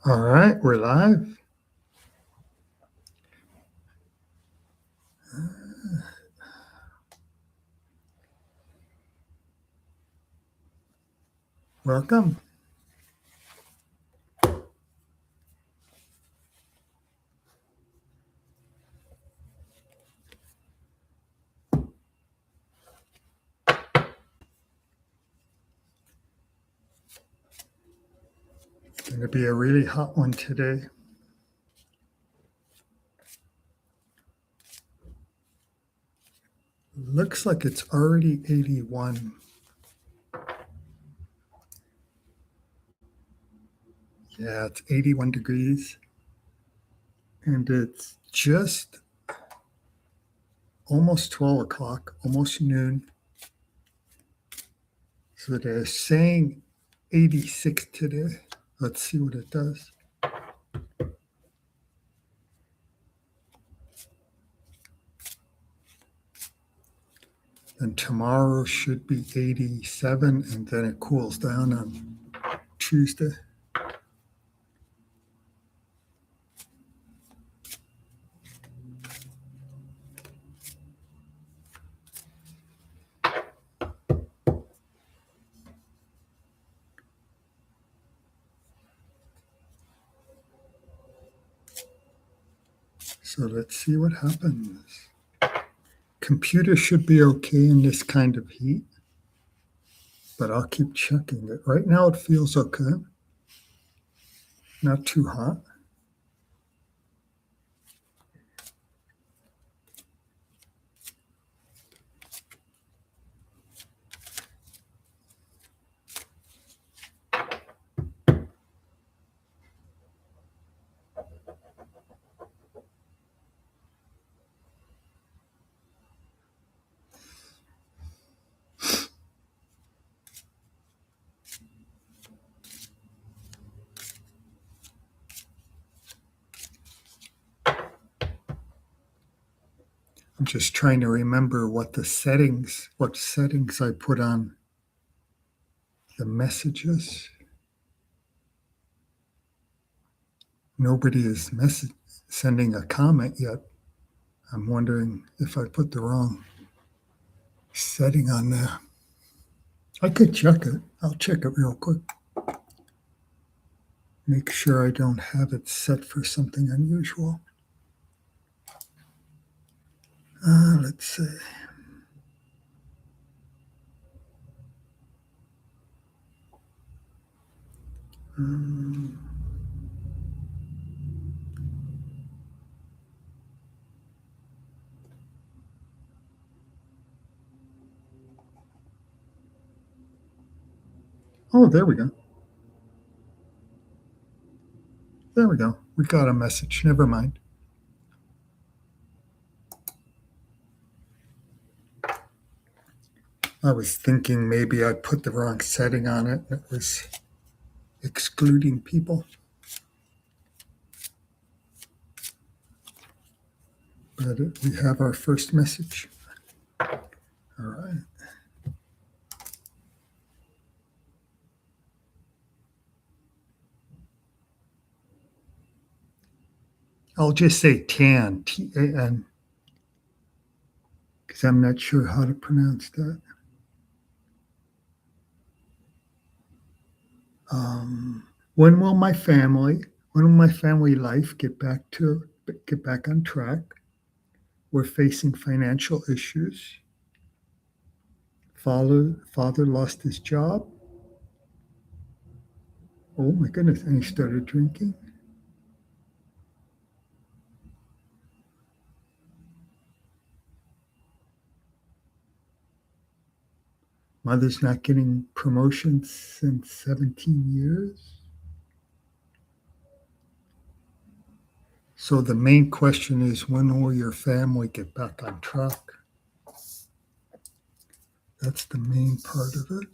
All right, we're live. Welcome. It's going to be a really hot one today. Looks like it's already 81. Yeah, it's 81 degrees. And it's just almost 12 o'clock, almost noon. So they're saying 86 today. Let's see what it does. And tomorrow should be 87, and then it cools down on Tuesday. So let's see what happens. Computer should be okay in this kind of heat, but I'll keep checking it. Right now it feels okay. Not too hot. I'm just trying to remember what settings I put on the messages. Nobody is sending a comment yet. I'm wondering if I put the wrong setting on there. I could check it. I'll check it real quick. Make sure I don't have it set for something unusual. Let's see. Oh, there we go. There we go. We got a message. Never mind. I was thinking maybe I put the wrong setting on it. It was excluding people. But we have our first message. All right. I'll just say TAN, T-A-N, because I'm not sure how to pronounce that. When will my family life get back on track? We're facing financial issues. Father lost his job. Oh my goodness, and he started drinking. Mother's not getting promotions since 17 years. So the main question is, when will your family get back on track? That's the main part of it.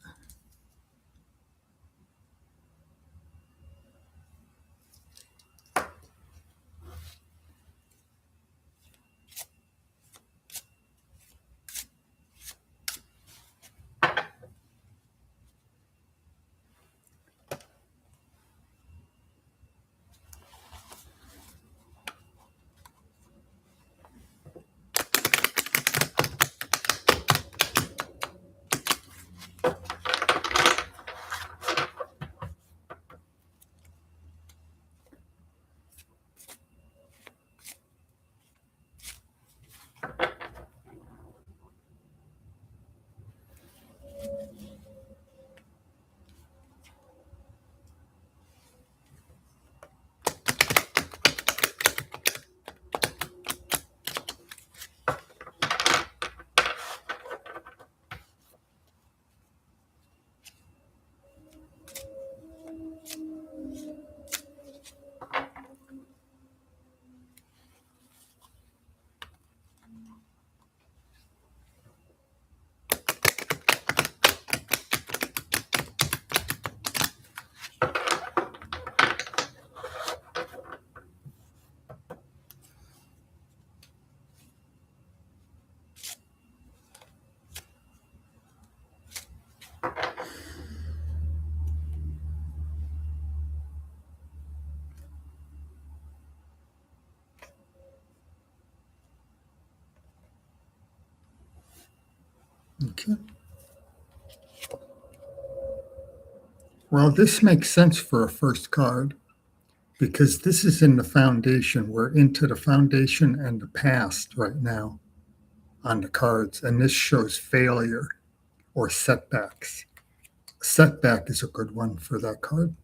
Okay. Well, this makes sense for a first card because this is in the foundation. We're into the foundation and the past right now on the cards, and this shows failure or setbacks. Setback is a good one for that card,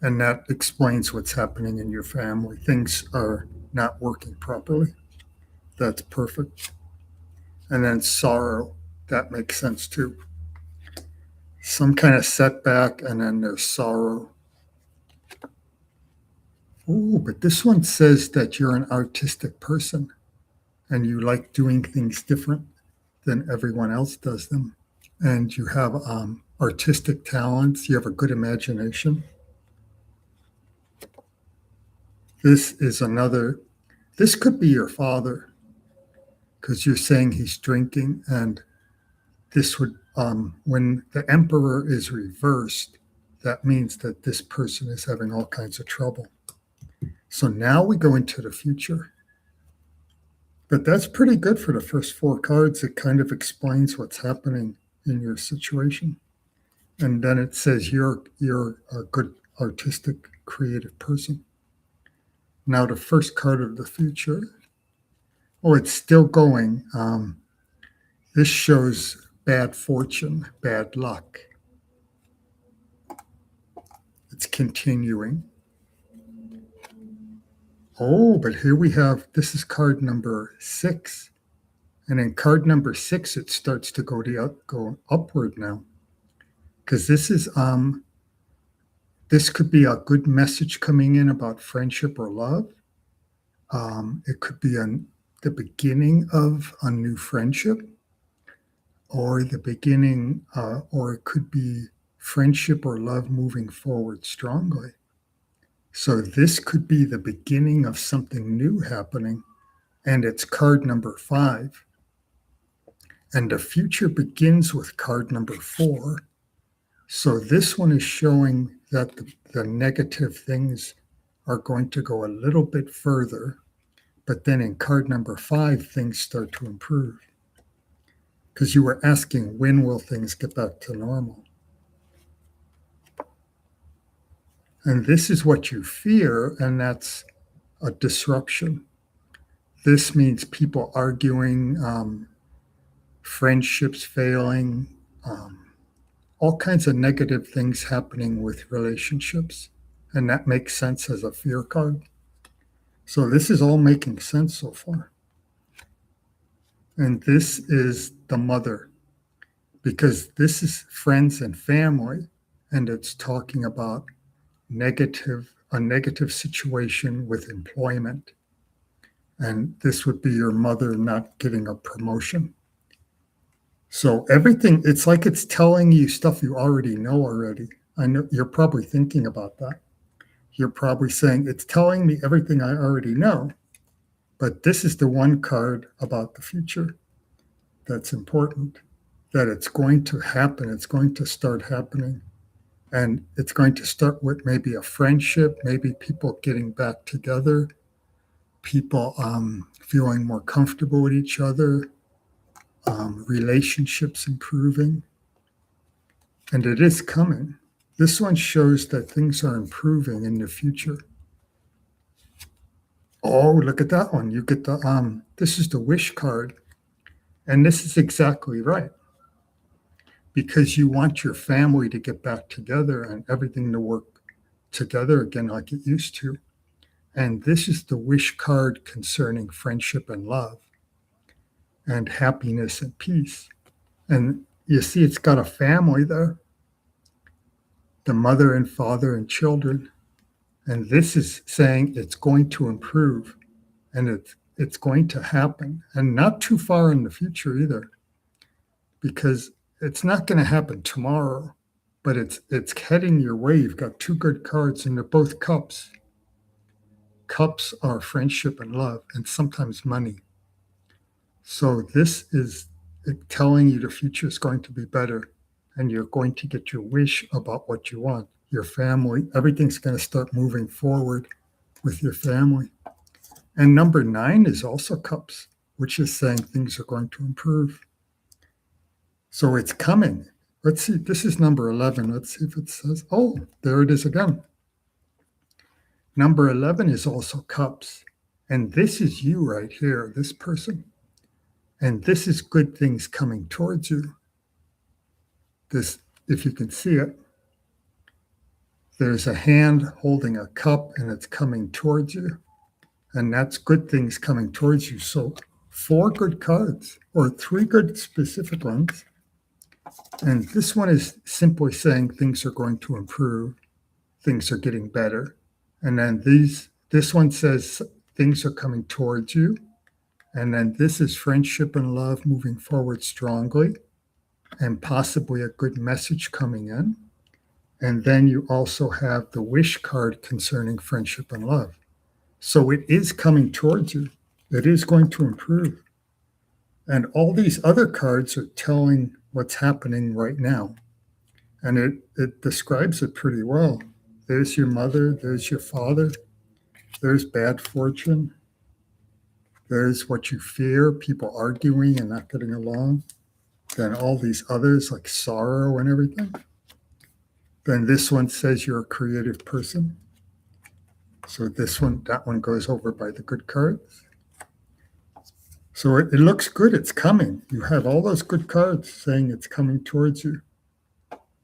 and that explains what's happening in your family. Things are not working properly. That's perfect. And then sorrow, that makes sense too. Some kind of setback, and then there's sorrow. Oh, but this one says that you're an artistic person and you like doing things different than everyone else does them. And you have artistic talents, you have a good imagination. This is another, this could be your father because you're saying he's drinking. And this would, when the emperor is reversed, that means that this person is having all kinds of trouble. So now we go into the future. But that's pretty good for the first four cards. It kind of explains what's happening in your situation. And then it says you're a good artistic, creative person. Now the first card of the future. Oh, it's still going. This shows bad fortune, bad luck. It's continuing. Oh, but here we have, this is card number 6. And in card number 6, it starts to go upward now. Because this could be a good message coming in about friendship or love. It could be the beginning of a new friendship, or the beginning, or it could be friendship or love moving forward strongly. So this could be the beginning of something new happening, and it's card number 5. And the future begins with card number 4. So this one is showing that the negative things are going to go a little bit further, but then in card number 5, things start to improve. Because you were asking, when will things get back to normal? And this is what you fear, and that's a disruption. This means people arguing, friendships failing, all kinds of negative things happening with relationships. And that makes sense as a fear card. So this is all making sense so far. And this is the mother, because this is friends and family, and it's talking about a negative situation with employment. And this would be your mother not getting a promotion. So everything, it's like it's telling you stuff you already know already. I know you're probably thinking about that. You're probably saying, it's telling me everything I already know. But this is the one card about the future that's important, that it's going to happen. It's going to start happening. And it's going to start with maybe a friendship, maybe people getting back together, people feeling more comfortable with each other, relationships improving. And it is coming. This one shows that things are improving in the future. Oh, look at that one. You get the, this is the wish card. And this is exactly right. Because you want your family to get back together and everything to work together again like it used to. And this is the wish card concerning friendship and love and happiness and peace. And you see, it's got a family there, the mother and father and children. And this is saying it's going to improve, and it's going to happen, and not too far in the future either, because it's not going to happen tomorrow, but it's heading your way. You've got 2 good cards, and they're both cups. Cups are friendship and love, and sometimes money. So this is telling you the future is going to be better, and you're going to get your wish about what you want. Your family, everything's going to start moving forward with your family. And number 9 is also cups, which is saying things are going to improve. So it's coming. Let's see. This is number 11. Let's see if it says, oh, there it is again. Number 11 is also cups. And this is you right here, this person. And this is good things coming towards you. This, if you can see it, there's a hand holding a cup and it's coming towards you. And that's good things coming towards you. So 4 good cards or 3 good specific ones. And this one is simply saying things are going to improve, things are getting better. And then this one says things are coming towards you. And then this is friendship and love moving forward strongly and possibly a good message coming in. And then you also have the wish card concerning friendship and love. So it is coming towards you. It is going to improve. And all these other cards are telling what's happening right now. And it describes it pretty well. There's your mother, there's your father, there's bad fortune, there's what you fear, people arguing and not getting along. Then all these others like sorrow and everything. Then this one says you're a creative person. So that one goes over by the good cards. So it looks good. It's coming. You have all those good cards saying it's coming towards you.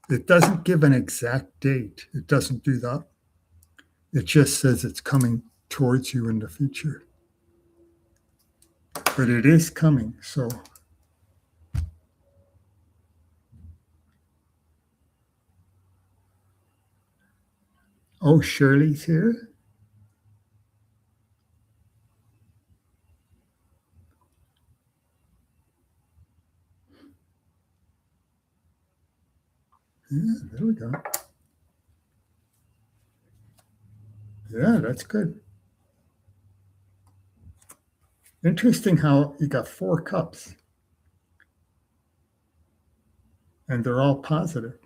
It doesn't give an exact date. It doesn't do that. It just says it's coming towards you in the future. But it is coming. So oh, Shirley's here. Yeah, there we go. Yeah, that's good. Interesting how you got 4 cups. And they're all positive.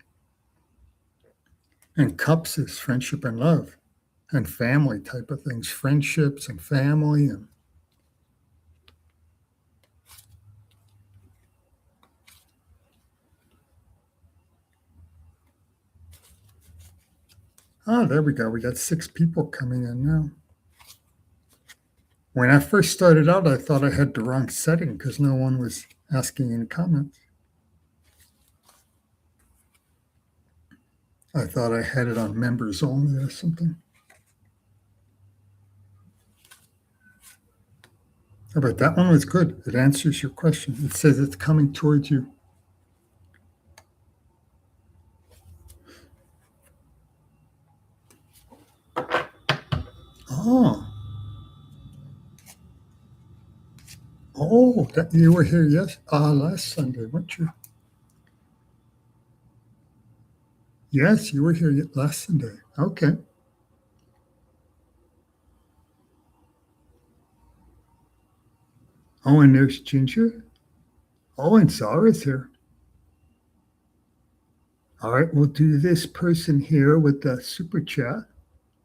And cups is friendship and love and family type of things, friendships and family. And oh, there we go. We got 6 people coming in now. When I first started out, I thought I had the wrong setting because no one was asking any comments. I thought I had it on members only or something. But that one was good. It answers your question. It says it's coming towards you. Oh. Oh, that you were here last Sunday, weren't you? Yes, you were here last Sunday. Okay. Oh, and there's Ginger. Oh, and Zara's here. All right, we'll do this person here with the super chat,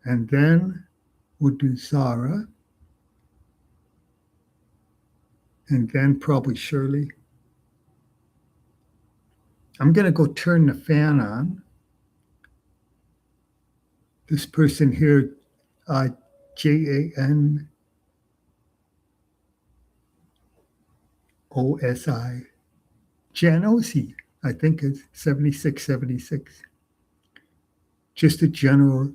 and then we'll do Zara, and then probably Shirley. I'm going to go turn the fan on. This person here, JANOSI, Janosi, I think it's 7676. Just a general,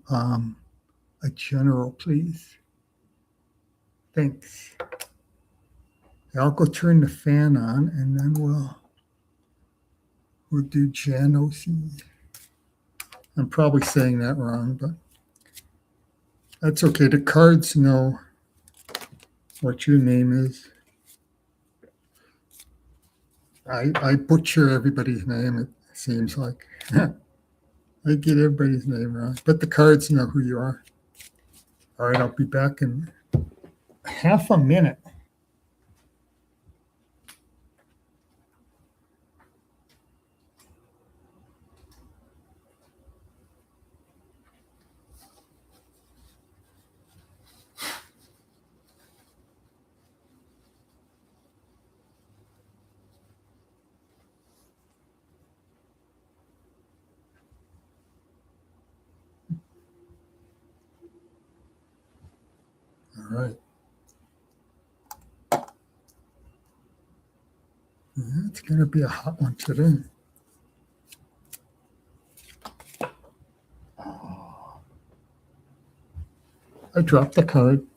please. Thanks. I'll go turn the fan on, and then we'll do Janosi. I'm probably saying that wrong, but that's okay. The cards know what your name is. I butcher everybody's name, it seems like. I get everybody's name wrong, but the cards know who you are. All right, I'll be back in half a minute. right. Yeah, it's going to be a hot one today. Oh, I dropped the card.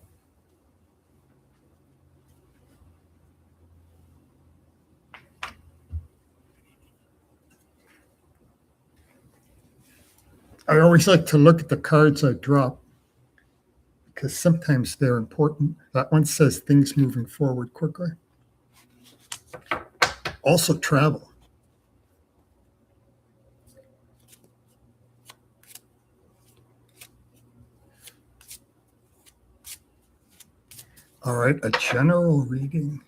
I always like to look at the cards I drop because sometimes they're important. That one says things moving forward quickly. Also, travel. All right, a general reading.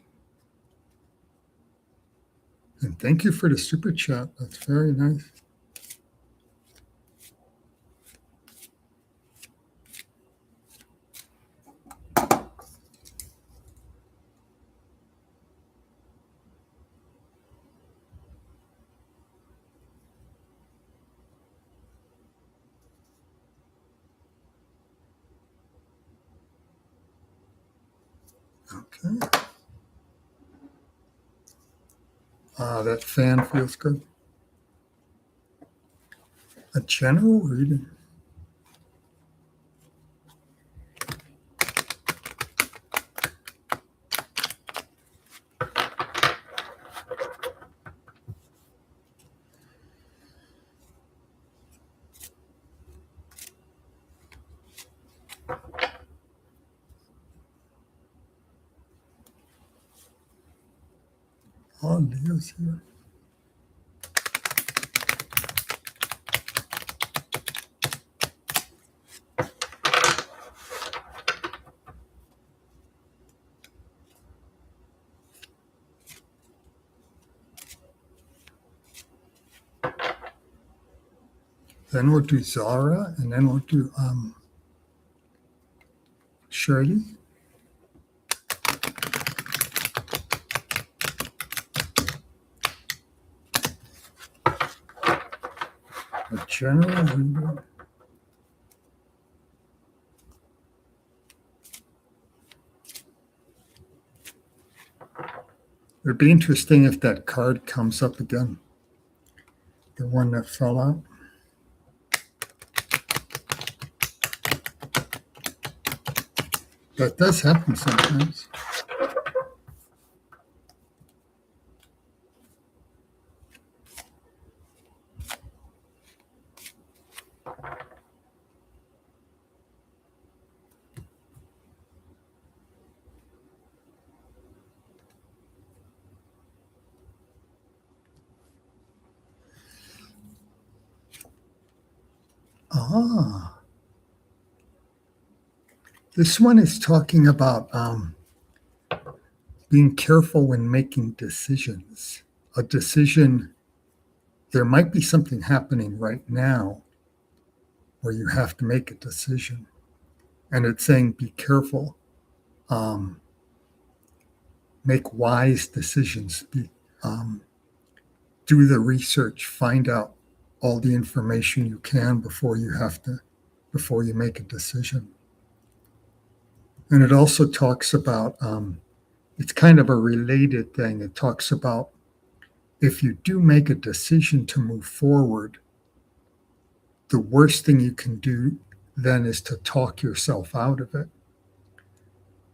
And thank you for the super chat. That's very nice. Okay. That fan feels good. A general reading. Oh, Leo's here. Then we'll do Zara, and then we'll do Shirley. A general reading. It'd be interesting if that card comes up again. The one that fell out. That does happen sometimes. Ah, this one is talking about being careful when making decisions. A decision, there might be something happening right now where you have to make a decision. And it's saying be careful, um, make wise decisions, do the research, find out all the information you can before you make a decision. And it also talks about, it's kind of a related thing. It talks about if you do make a decision to move forward, the worst thing you can do then is to talk yourself out of it.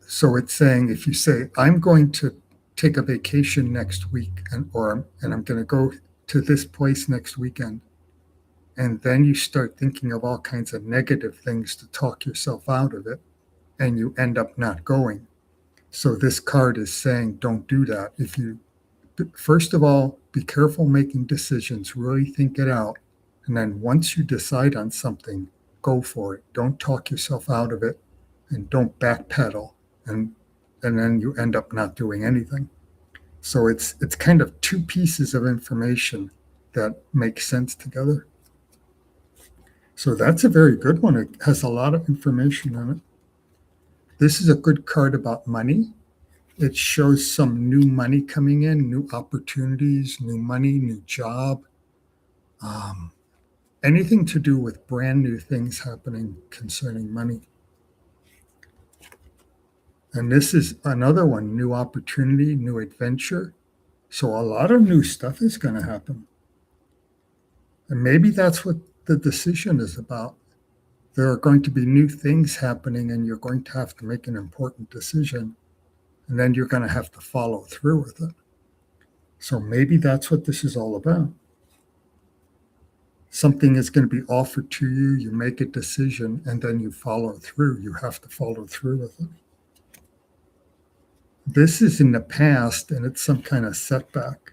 So it's saying if you say, I'm going to take a vacation next week and I'm going to go to this place next weekend, and then you start thinking of all kinds of negative things to talk yourself out of it, and you end up not going. So this card is saying don't do that. If you first of all, be careful making decisions, really think it out, and then once you decide on something, go for it. Don't talk yourself out of it, and don't backpedal, and then you end up not doing anything. So it's kind of two pieces of information that make sense together. So that's a very good one. It has a lot of information on it. This is a good card about money. It shows some new money coming in, new opportunities, new money, new job. Anything to do with brand new things happening concerning money. And this is another one, new opportunity, new adventure. So a lot of new stuff is going to happen. And maybe that's what the decision is about. There are going to be new things happening, and you're going to have to make an important decision. And then you're going to have to follow through with it. So maybe that's what this is all about. Something is going to be offered to you, you make a decision, and then you follow through. You have to follow through with it. This is in the past, and it's some kind of setback.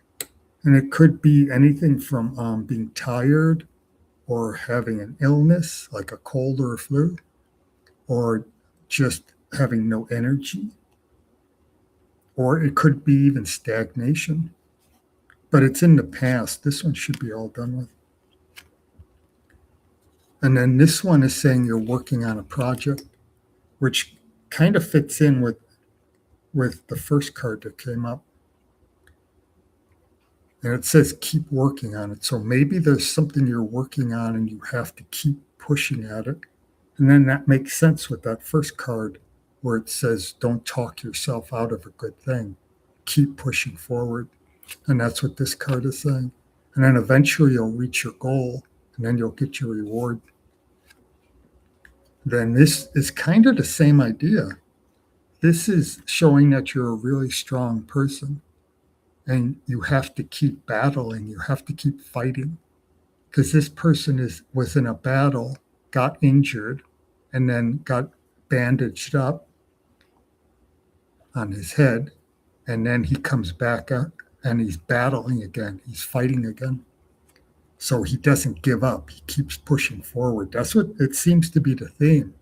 And it could be anything from being tired or having an illness, like a cold or a flu, or just having no energy. Or it could be even stagnation. But it's in the past. This one should be all done with. And then this one is saying you're working on a project, which kind of fits in with the first card that came up. And it says keep working on it. So maybe there's something you're working on and you have to keep pushing at it. And then that makes sense with that first card where it says don't talk yourself out of a good thing. Keep pushing forward. And that's what this card is saying. And then eventually you'll reach your goal and then you'll get your reward. Then this is kind of the same idea. This is showing that you're a really strong person. And you have to keep battling. You have to keep fighting. Because this person was in a battle, got injured, and then got bandaged up on his head. And then he comes back up and he's battling again. He's fighting again. So he doesn't give up. He keeps pushing forward. That's what it seems to be the theme.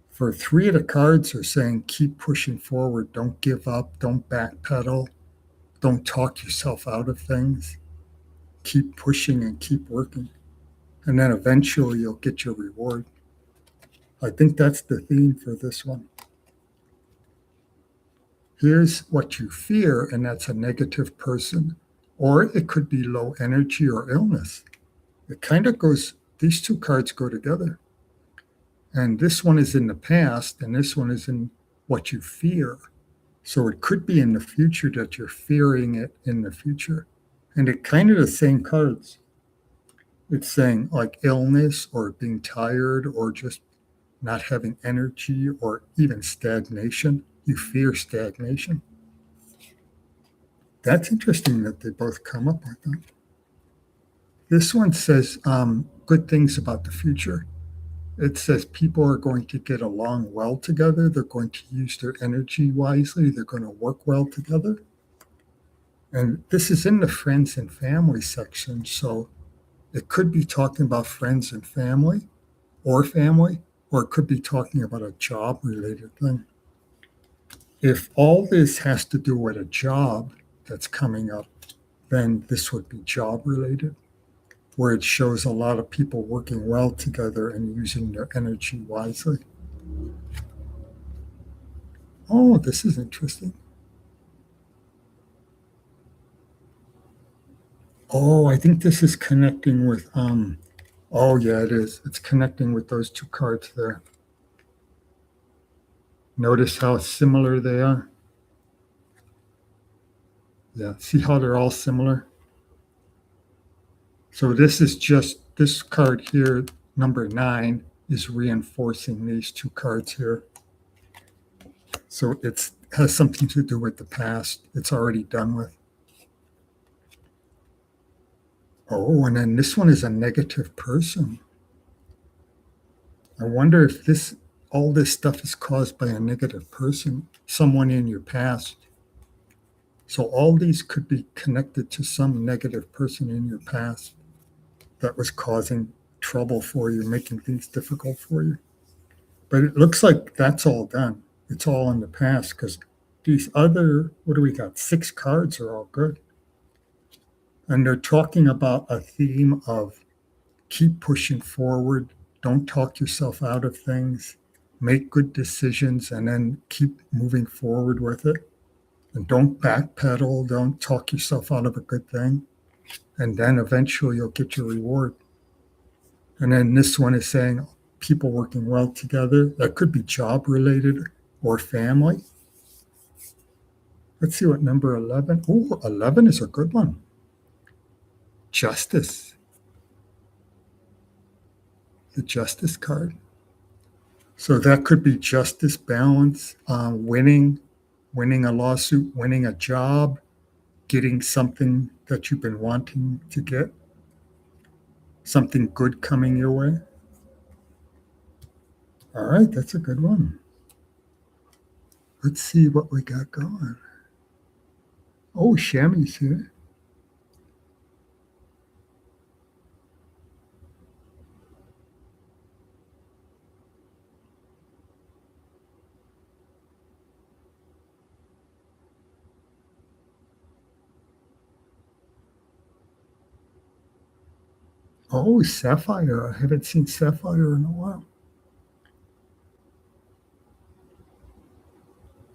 For 3 of the cards are saying keep pushing forward. Don't give up. Don't backpedal. Don't talk yourself out of things. Keep pushing and keep working. And then eventually you'll get your reward. I think that's the theme for this one. Here's what you fear, and that's a negative person. Or it could be low energy or illness. It kind of goes, these 2 cards go together. And this one is in the past, and this one is in what you fear. So it could be in the future that you're fearing it in the future. And it kind of the same cards. It's saying like illness or being tired or just not having energy or even stagnation. You fear stagnation. That's interesting that they both come up like that. This one says good things about the future. It says people are going to get along well together. They're going to use their energy wisely. They're going to work well together. And this is in the friends and family section. So it could be talking about friends and family, or it could be talking about a job related thing. If all this has to do with a job that's coming up, then this would be job related, where it shows a lot of people working well together and using their energy wisely. Oh, this is interesting. Oh, I think this is connecting with, oh yeah, it is. It's connecting with those 2 cards there. Notice how similar they are. Yeah, see how they're all similar? So this is just, this card here, number 9, is reinforcing these 2 cards here. So it has something to do with the past. It's already done with. Oh, and then this one is a negative person. I wonder if all this stuff is caused by a negative person, someone in your past. So all these could be connected to some negative person in your past that was causing trouble for you, making things difficult for you. But it looks like that's all done. It's all in the past because these other, what do we got? 6 cards are all good. And they're talking about a theme of keep pushing forward. Don't talk yourself out of things. Make good decisions and then keep moving forward with it. And don't backpedal. Don't talk yourself out of a good thing. And then eventually you'll get your reward. And then this one is saying people working well together. That could be job related or family. Let's see what number 11. Oh, 11 is a good one. Justice. The justice card. So that could be justice, balance, winning a lawsuit, winning a job, getting something that you've been wanting to get, something good coming your way. All right, that's a good one. Let's see what we got going. Oh, Shammy's here. Oh, Sapphire. I haven't seen Sapphire in a while.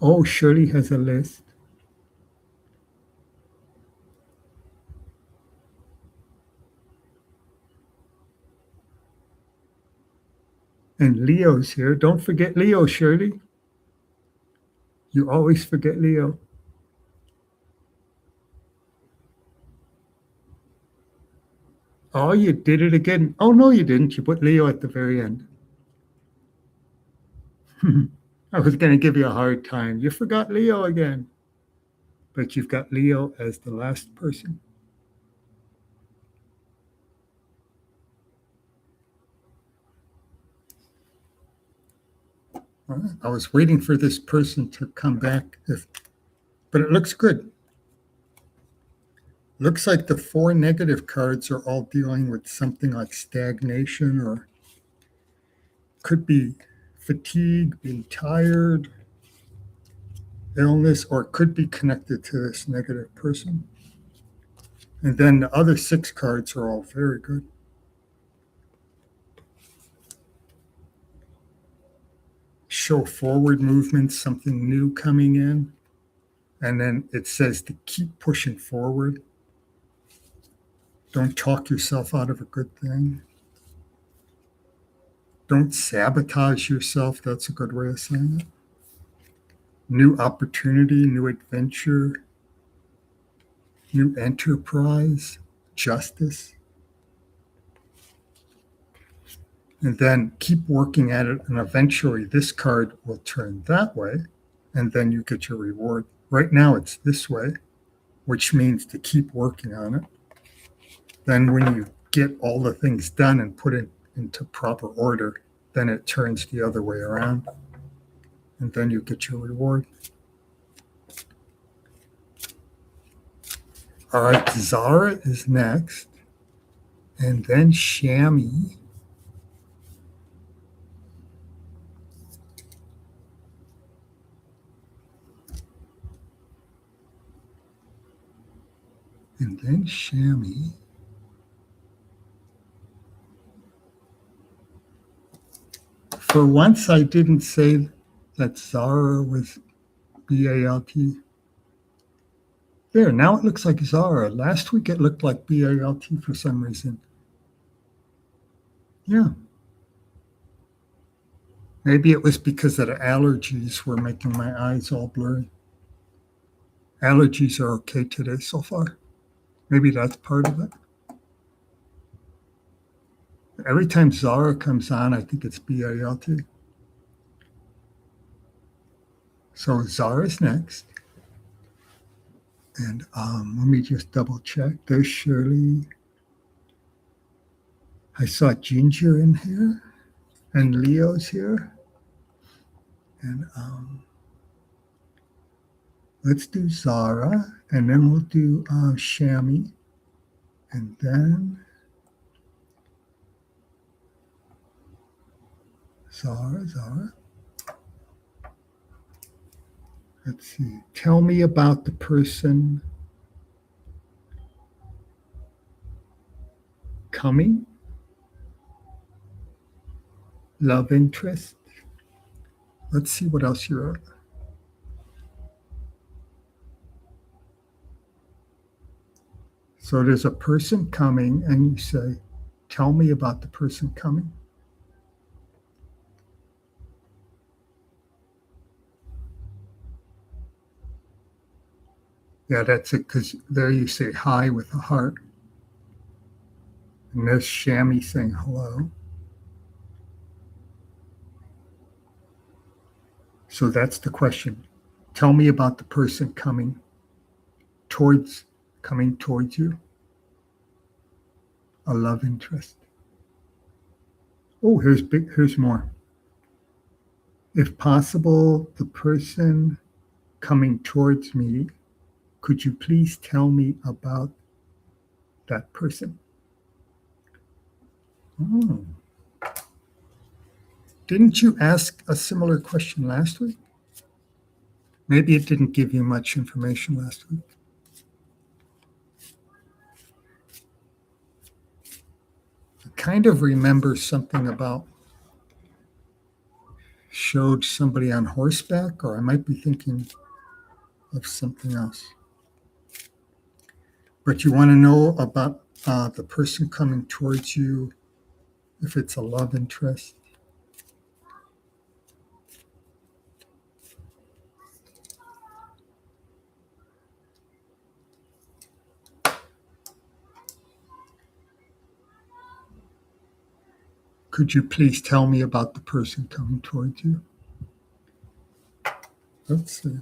Oh, Shirley has a list. And Leo's here. Don't forget Leo, Shirley. You always forget Leo. Oh, you did it again. Oh, no, you didn't. You put Leo at the very end. I was going to give you a hard time. You forgot Leo again. But you've got Leo as the last person. All right. I was waiting for this person to come back, but it looks good. Looks like the 4 negative cards are all dealing with something like stagnation, or could be fatigue, being tired, illness, or it could be connected to this negative person. And then the other 6 cards are all very good. Show forward movement, something new coming in. And then it says to keep pushing forward. Don't talk yourself out of a good thing. Don't sabotage yourself. That's a good way of saying it. New opportunity, new adventure, new enterprise, justice. And then keep working at it, and eventually this card will turn that way, and then you get your reward. Right now it's this way, which means to keep working on it. Then when you get all the things done and put it into proper order, then it turns the other way around, and then you get your reward. All right, Zara is next, and then Shammy. And then Shammy. For once, I didn't say that Zara was BALT. There, now it looks like Zara. Last week it looked like BALT for some reason. Yeah. Maybe it was because of the allergies were making my eyes all blurry. Allergies are okay today so far. Maybe that's part of it. Every time Zara comes on, I think it's BALT. So Zara's next. And let me just double check. There's Shirley. I saw Ginger in here. And Leo's here. And let's do Zara. And then we'll do Shammy. And then Zara. Let's see. Tell me about the person coming. Love interest. Let's see what else you wrote. So there's a person coming, and you say, tell me about the person coming. Yeah, that's it, because there you say hi with a heart. And there's Shammy saying hello. So that's the question. Tell me about the person coming towards you. A love interest. Oh, here's more. If possible, the person coming towards me, could you please tell me about that person? Oh. Didn't you ask a similar question last week? Maybe it didn't give you much information last week. I kind of remember something about showed somebody on horseback, or I might be thinking of something else. But you want to know about the person coming towards you, if it's a love interest. Could you please tell me about the person coming towards you? Let's see.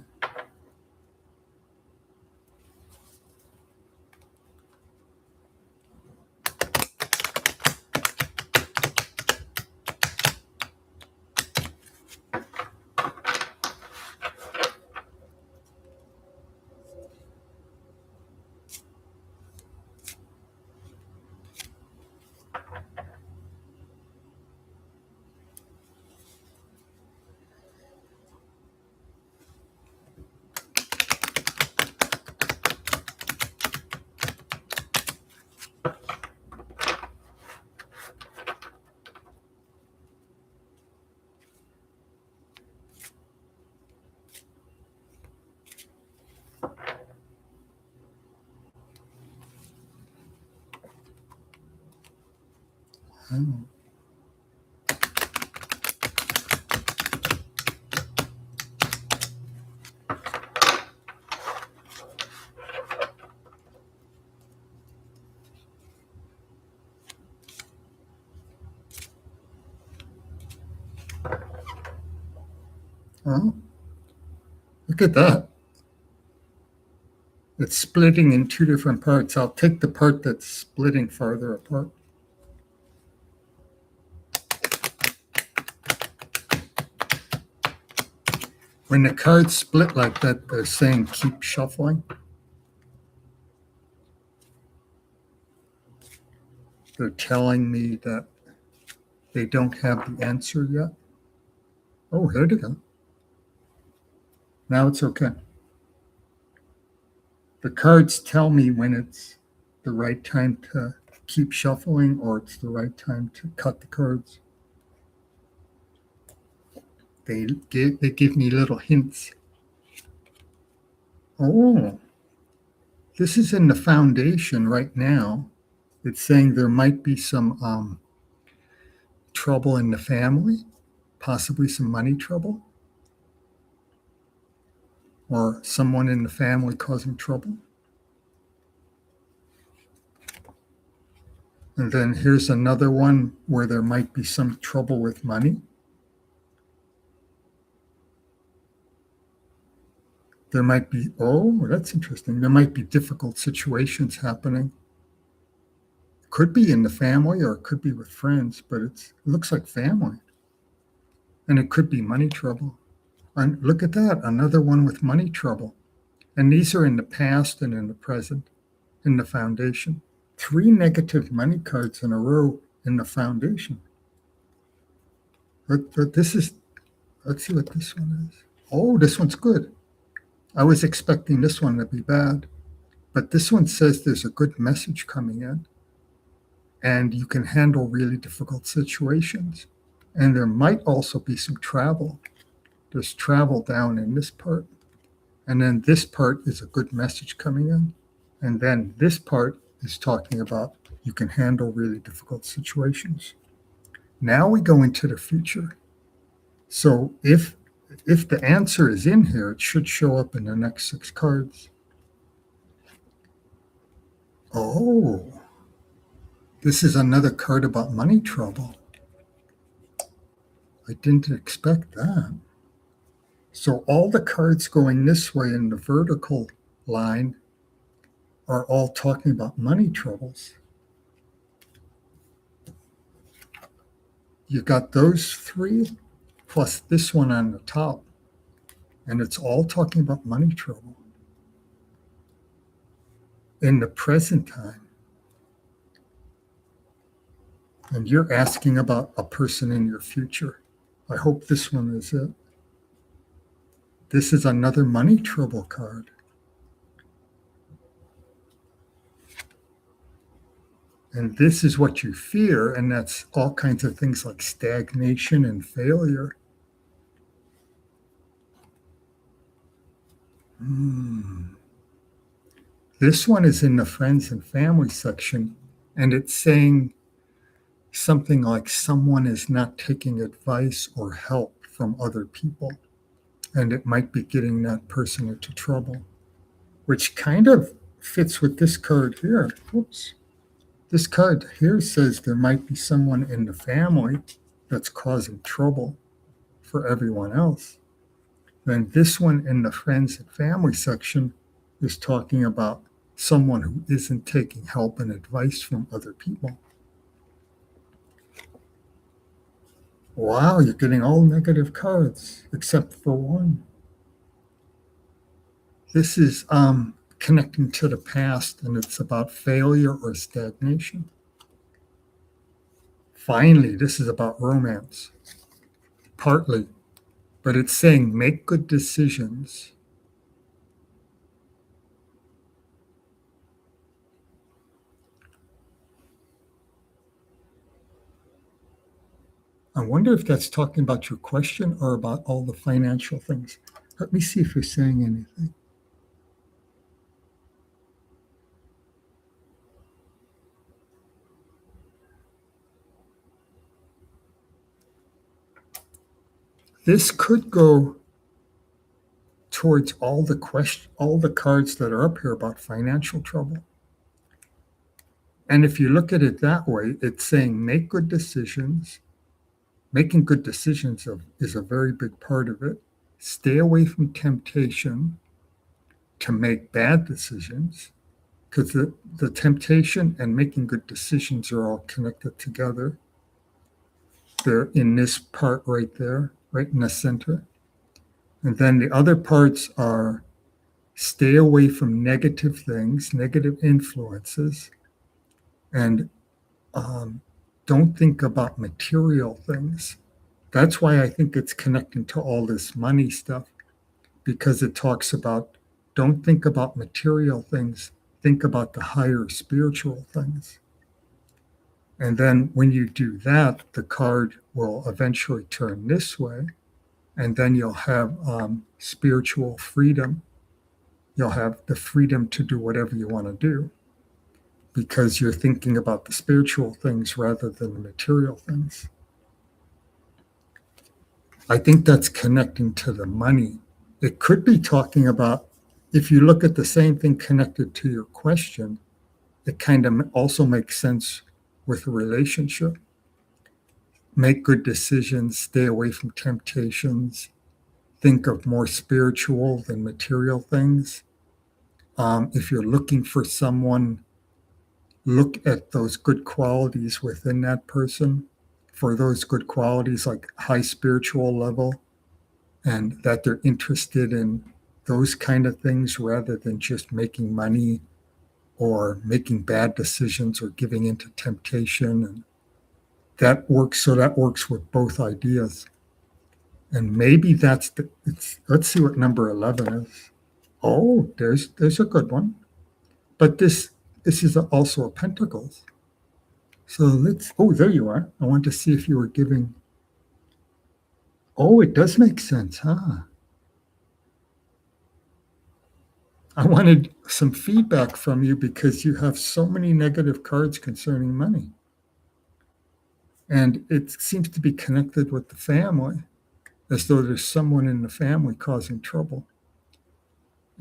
Oh. Oh, look at that. It's splitting in two different parts. I'll take the part that's splitting farther apart. When the cards split like that, they're saying keep shuffling. They're telling me that they don't have the answer yet. Oh, here they go. Now it's okay. The cards tell me when it's the right time to keep shuffling or it's the right time to cut the cards. They give me little hints. Oh, this is in the foundation right now. It's saying there might be some trouble in the family, possibly some money trouble, or someone in the family causing trouble. And then here's another one where there might be some trouble with money. There might be, oh, that's interesting. There might be difficult situations happening. Could be in the family or it could be with friends, but it looks like family. And it could be money trouble. And look at that, another one with money trouble. And these are in the past and in the present, in the foundation. 3 negative money cards in a row in the foundation. But this is, let's see what this one is. Oh, this one's good. I was expecting this one to be bad, but this one says there's a good message coming in and you can handle really difficult situations. And there might also be some travel. There's travel down in this part. And then this part is a good message coming in. And then this part is talking about you can handle really difficult situations. Now we go into the future. So if the answer is in here, it should show up in the next 6 cards. Oh, this is another card about money trouble. I didn't expect that. So all the cards going this way in the vertical line are all talking about money troubles. You got those three plus this one on the top, and it's all talking about money trouble in the present time. And you're asking about a person in your future. I hope this one is it. This is another money trouble card. And this is what you fear, and that's all kinds of things like stagnation and failure. This one is in the friends and family section, and it's saying something like someone is not taking advice or help from other people, and it might be getting that person into trouble, which kind of fits with this card here. Oops. This card here says there might be someone in the family that's causing trouble for everyone else. Then this one in the friends and family section is talking about someone who isn't taking help and advice from other people. Wow, you're getting all negative cards except for one. This is connecting to the past, and it's about failure or stagnation. Finally, this is about romance, partly, but it's saying make good decisions. I wonder if that's talking about your question or about all the financial things. Let me see if you're saying anything. This could go towards all the cards that are up here about financial trouble. And if you look at it that way, it's saying make good decisions. Making good decisions is a very big part of it. Stay away from temptation to make bad decisions, because the temptation and making good decisions are all connected together. They're in this part right there, right in the center. And then the other parts are stay away from negative things, negative influences, and don't think about material things. That's why I think it's connecting to all this money stuff, because it talks about don't think about material things, think about the higher spiritual things. And then when you do that, the card will eventually turn this way, and then you'll have spiritual freedom. You'll have the freedom to do whatever you want to do because you're thinking about the spiritual things rather than the material things. I think that's connecting to the money. It could be talking about, if you look at the same thing connected to your question, it kind of also makes sense with a relationship. Make good decisions, stay away from temptations, think of more spiritual than material things. If you're looking for someone, look at those good qualities within that person. For those good qualities, like high spiritual level, and that they're interested in those kind of things rather than just making money or making bad decisions or giving into temptation. And that works. So that works with both ideas. And maybe let's see what number 11 is. Oh, there's a good one. But this is also a pentacles. So there you are. I want to see if you were giving. Oh, it does make sense, huh? I wanted some feedback from you because you have so many negative cards concerning money. And it seems to be connected with the family, as though there's someone in the family causing trouble.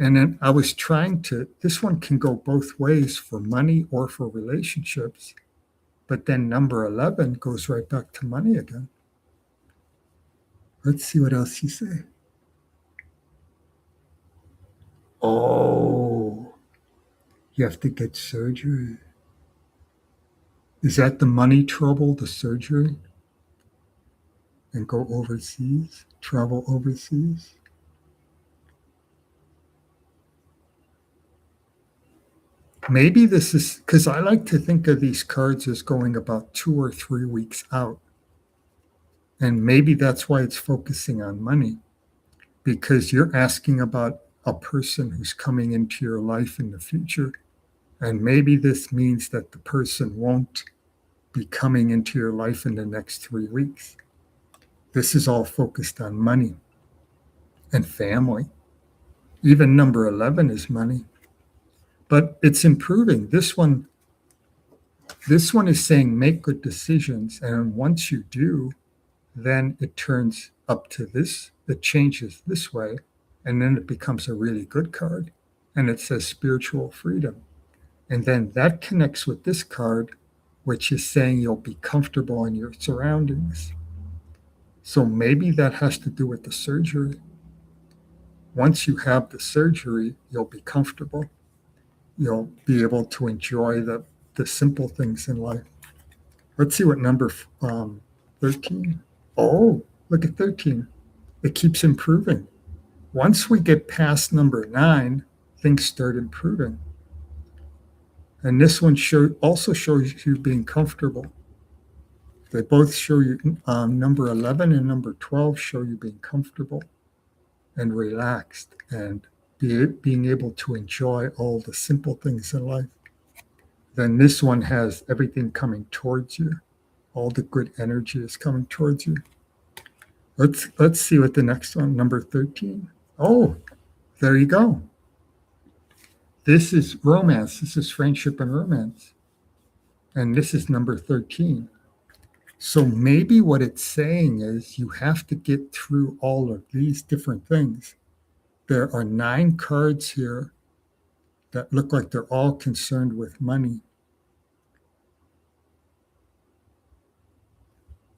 And then I was trying to, this one can go both ways for money or for relationships. But then number 11 goes right back to money again. Let's see what else you say. Oh, you have to get surgery. Is that the money trouble, the surgery? And go overseas, travel overseas? Maybe this is because I like to think of these cards as going about 2 or 3 weeks out. And maybe that's why it's focusing on money, because you're asking about a person who's coming into your life in the future. And maybe this means that the person won't be coming into your life in the next 3 weeks. This is all focused on money and family. Even number 11 is money. But it's improving. This one is saying make good decisions. And once you do, then it turns up to this, it changes this way, and then it becomes a really good card. And it says spiritual freedom. And then that connects with this card, which is saying you'll be comfortable in your surroundings. So maybe that has to do with the surgery. Once you have the surgery, you'll be comfortable. You'll be able to enjoy the simple things in life. Let's see what number 13. Oh, look at 13. It keeps improving. Once we get past number 9, things start improving. And this one also shows you being comfortable. They both show you, number 11 and number 12 show you being comfortable and relaxed and being able to enjoy all the simple things in life. Then this one has everything coming towards you. All the good energy is coming towards you. Let's see what the next one, number 13. Oh, there you go. This is romance. This is friendship and romance. And this is number 13. So maybe what it's saying is you have to get through all of these different things. There are 9 cards here that look like they're all concerned with money.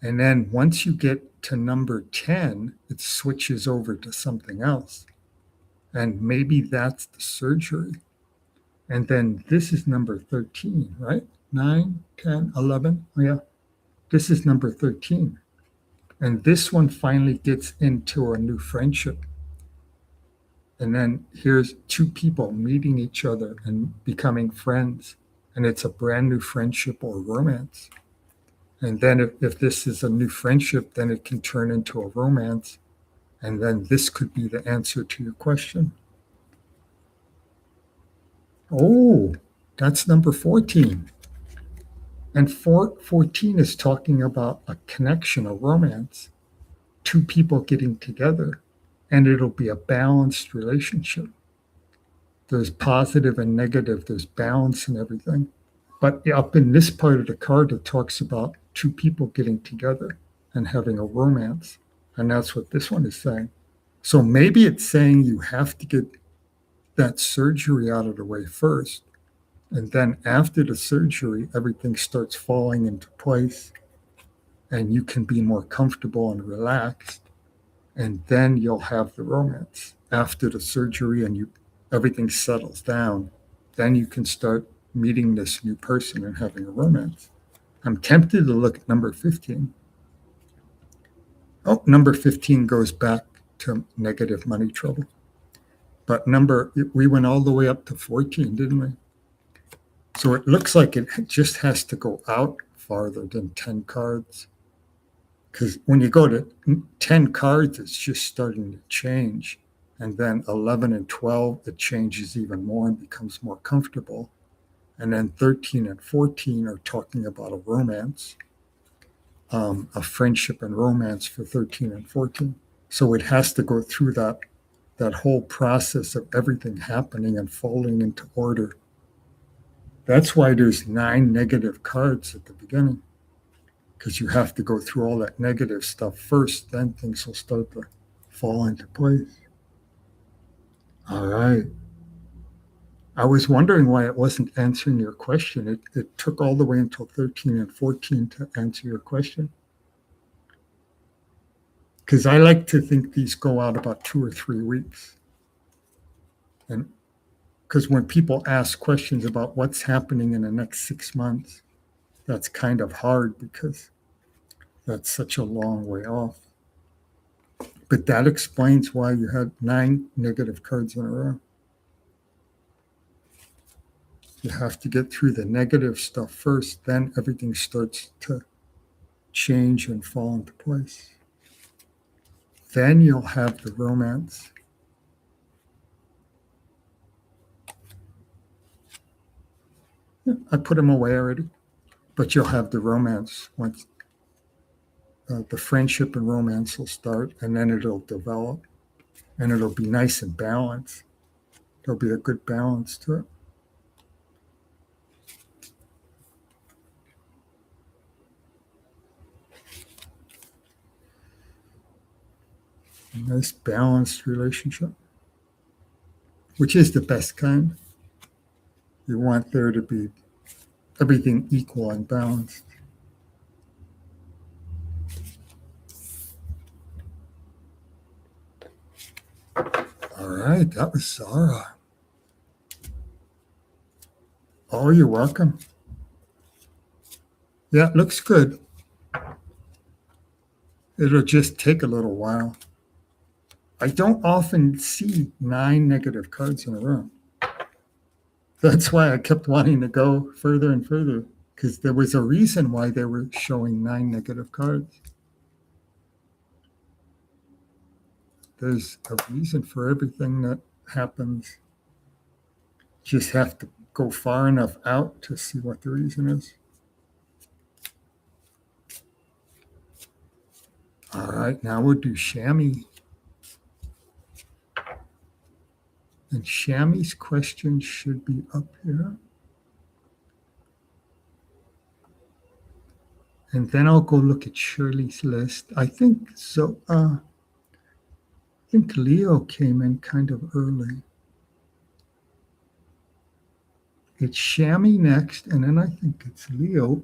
And then once you get to number 10, it switches over to something else. And maybe that's the surgery. And then this is number 13, right? 9, 10, 11. Oh, yeah. This is number 13. And this one finally gets into a new friendship. And then here's 2 people meeting each other and becoming friends. And it's a brand new friendship or romance. And then if this is a new friendship, then it can turn into a romance. And then this could be the answer to your question. Oh, that's number 14. And 14 is talking about a connection, a romance, 2 people getting together, and it'll be a balanced relationship. There's positive and negative, there's balance in everything. But up in this part of the card, it talks about 2 people getting together and having a romance. And that's what this one is saying. So maybe it's saying you have to get that surgery out of the way first. And then after the surgery, everything starts falling into place and you can be more comfortable and relaxed. And then you'll have the romance after the surgery and everything settles down. Then you can start meeting this new person and having a romance. I'm tempted to look at number 15. Oh, number 15 goes back to negative money trouble. But we went all the way up to 14, didn't we? So it looks like it just has to go out farther than 10 cards. Because when you go to 10 cards, it's just starting to change. And then 11 and 12, it changes even more and becomes more comfortable. And then 13 and 14 are talking about a romance, a friendship and romance for 13 and 14. So it has to go through that whole process of everything happening and falling into order. That's why there's 9 negative cards at the beginning, because you have to go through all that negative stuff first, then things will start to fall into place. All right. I was wondering why it wasn't answering your question. It took all the way until 13 and 14 to answer your question. Because I like to think these go out about 2 or 3 weeks. And because when people ask questions about what's happening in the next 6 months, that's kind of hard because that's such a long way off. But that explains why you had 9 negative cards in a row. You have to get through the negative stuff first, then everything starts to change and fall into place. Then you'll have the romance. I put them away already, but you'll have the romance once the friendship and romance will start, and then it'll develop, and it'll be nice and balanced. There'll be a good balance to it. A nice balanced relationship, which is the best kind. You want there to be everything equal and balanced. All right, that was Zara. Oh, you're welcome. Yeah, it looks good. It'll just take a little while. I don't often see 9 negative cards in a row. That's why I kept wanting to go further and further, because there was a reason why they were showing 9 negative cards. There's a reason for everything that happens. Just have to go far enough out to see what the reason is. All right, now we'll do Shami. And Shami's question should be up here. And then I'll go look at Shirley's list. I think so. I think Leo came in kind of early. It's Shami next, and then I think it's Leo.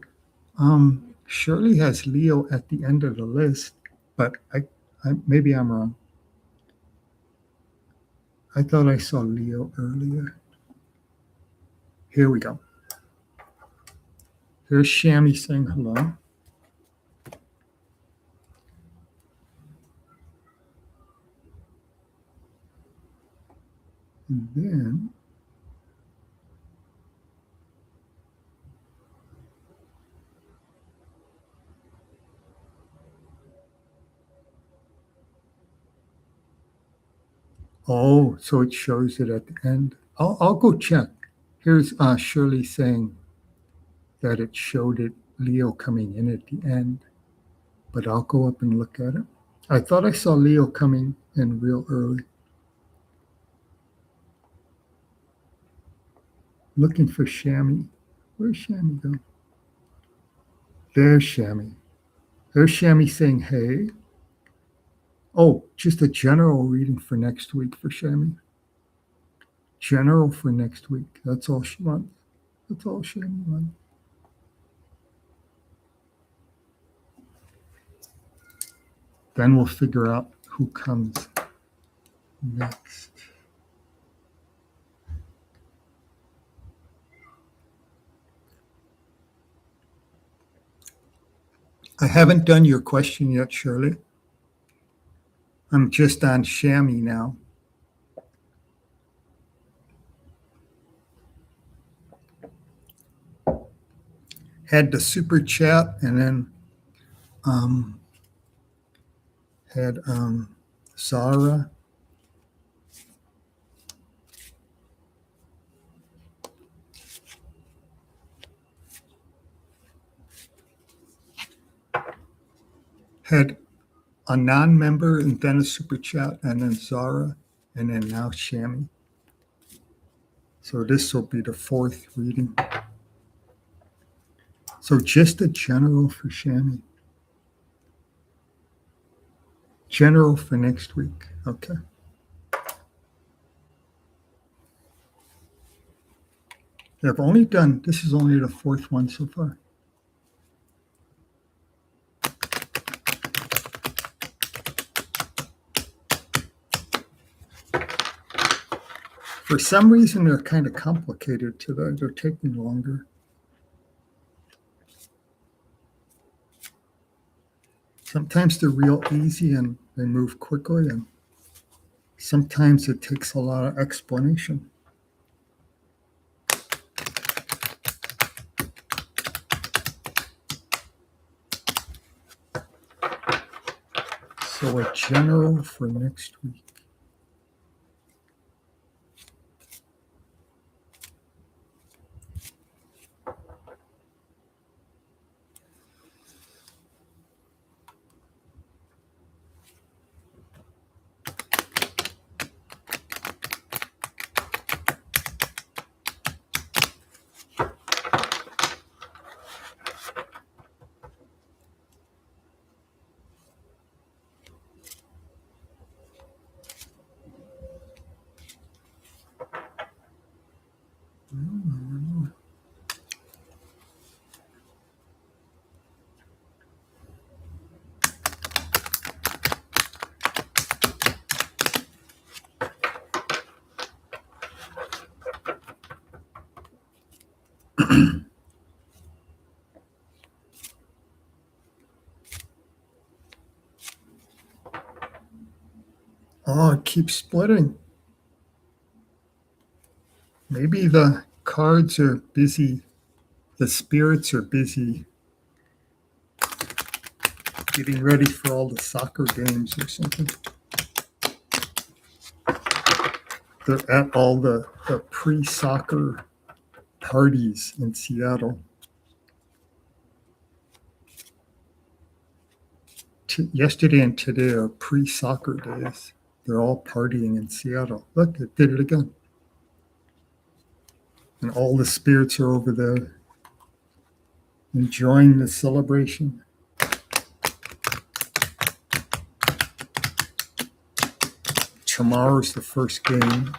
Shirley has Leo at the end of the list, but I maybe I'm wrong. I thought I saw Leo earlier. Here we go. Here's Shami saying hello. And then oh, so it shows it at the end. I'll go check. Here's Shirley saying that it showed it Leo coming in at the end, but I'll go up and look at it. I thought I saw Leo coming in real early. Looking for Shami. Where's Shami go? There's Shami. There's Shami saying hey. Oh, just a general reading for next week for Shami. General for next week. That's all she wants. That's all Shami wants. Then we'll figure out who comes next. I haven't done your question yet, Shirley. I'm just on Shami now. Had the super chat and then had Zara. Had a non-member and then a super chat and then Zara and then now Shami. So this will be the 4th reading. So just a general for Shami. General for next week. Okay. I've only done, this is only the fourth one so far. For some reason, they're kind of complicated today. They're taking longer. Sometimes they're real easy and they move quickly, and sometimes it takes a lot of explanation. So a general for next week. Oh, it keeps splitting. Maybe the cards are busy. The spirits are busy getting ready for all the soccer games or something. They're at all the pre-soccer parties in Seattle. Yesterday and today are pre-soccer days. They're all partying in Seattle. Look, it did it again. And all the spirits are over there enjoying the celebration. Tomorrow's the first game.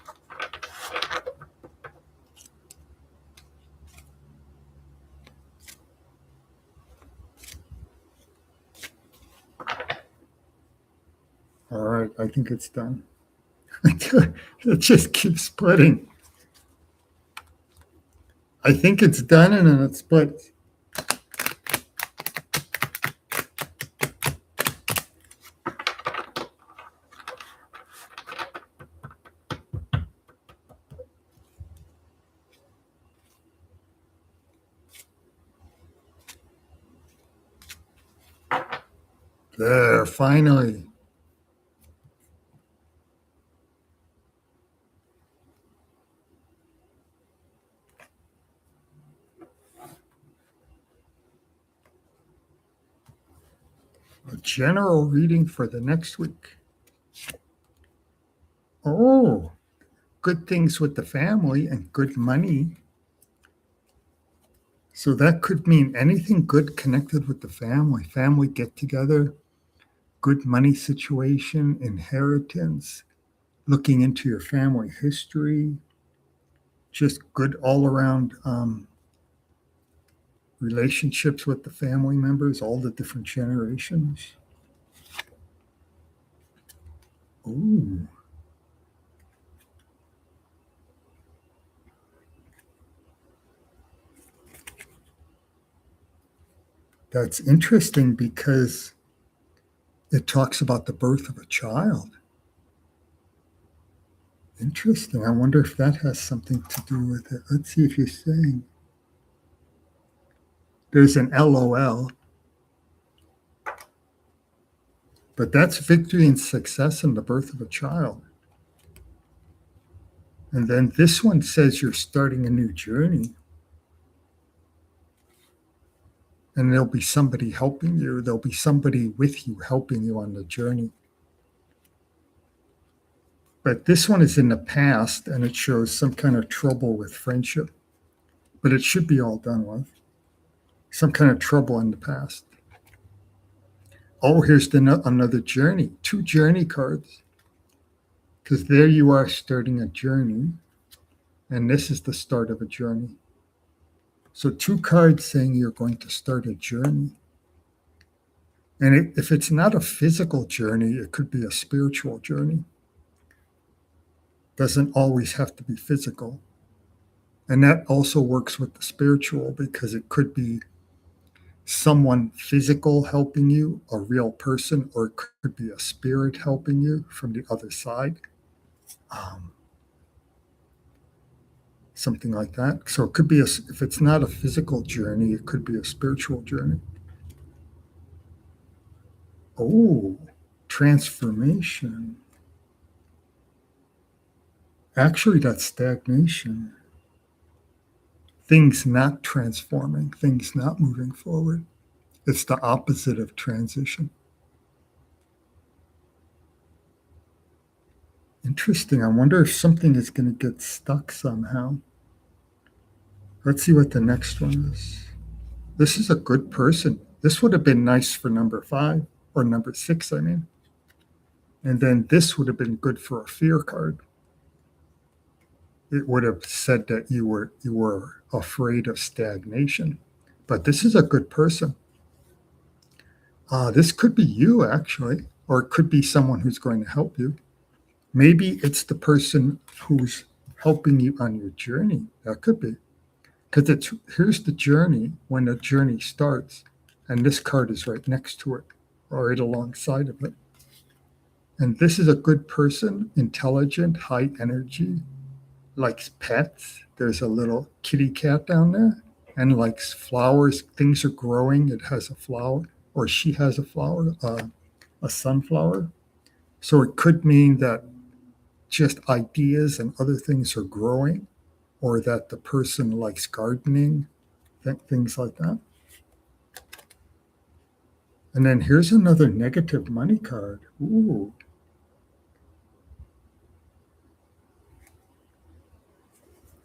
All right, I think it's done. It just keeps splitting. I think it's done and then it splits. There, finally. A general reading for the next week. Oh, good things with the family and good money. So that could mean anything good connected with the family get together, good money situation, inheritance, looking into your family history, just good all around relationships with the family members, all the different generations. Ooh. That's interesting because it talks about the birth of a child. Interesting. I wonder if that has something to do with it. Let's see if you're saying. There's an LOL. But that's victory and success in the birth of a child. And then this one says you're starting a new journey. And there'll be somebody helping you. There'll be somebody with you helping you on the journey. But this one is in the past, and it shows some kind of trouble with friendship. But it should be all done with. Some kind of trouble in the past. Oh, here's another journey. 2 journey cards. Because there you are starting a journey. And this is the start of a journey. So 2 cards saying you're going to start a journey. And if it's not a physical journey, it could be a spiritual journey. Doesn't always have to be physical. And that also works with the spiritual because it could be someone physical helping you, a real person, or it could be a spirit helping you from the other side. Um, Something like that. So it could be, if it's not a physical journey, it could be a spiritual journey. Oh, transformation. Actually, that's stagnation. Things not transforming, things not moving forward. It's the opposite of transition. Interesting. I wonder if something is going to get stuck somehow. Let's see what the next one is. This is a good person. This would have been nice for number 5 or number 6, I mean. And then this would have been good for a fear card. It would have said that you were afraid of stagnation. But this is a good person. This could be you, actually, or it could be someone who's going to help you. Maybe it's the person who's helping you on your journey. That could be. Because here's the journey when the journey starts, and this card is right next to it, or right alongside of it. And this is a good person, intelligent, high energy, likes pets. There's a little kitty cat down there, and likes flowers. Things are growing. It has a flower, or she has a flower, a sunflower. So it could mean that just ideas and other things are growing, or that the person likes gardening, things like that. And then here's another negative money card. Ooh.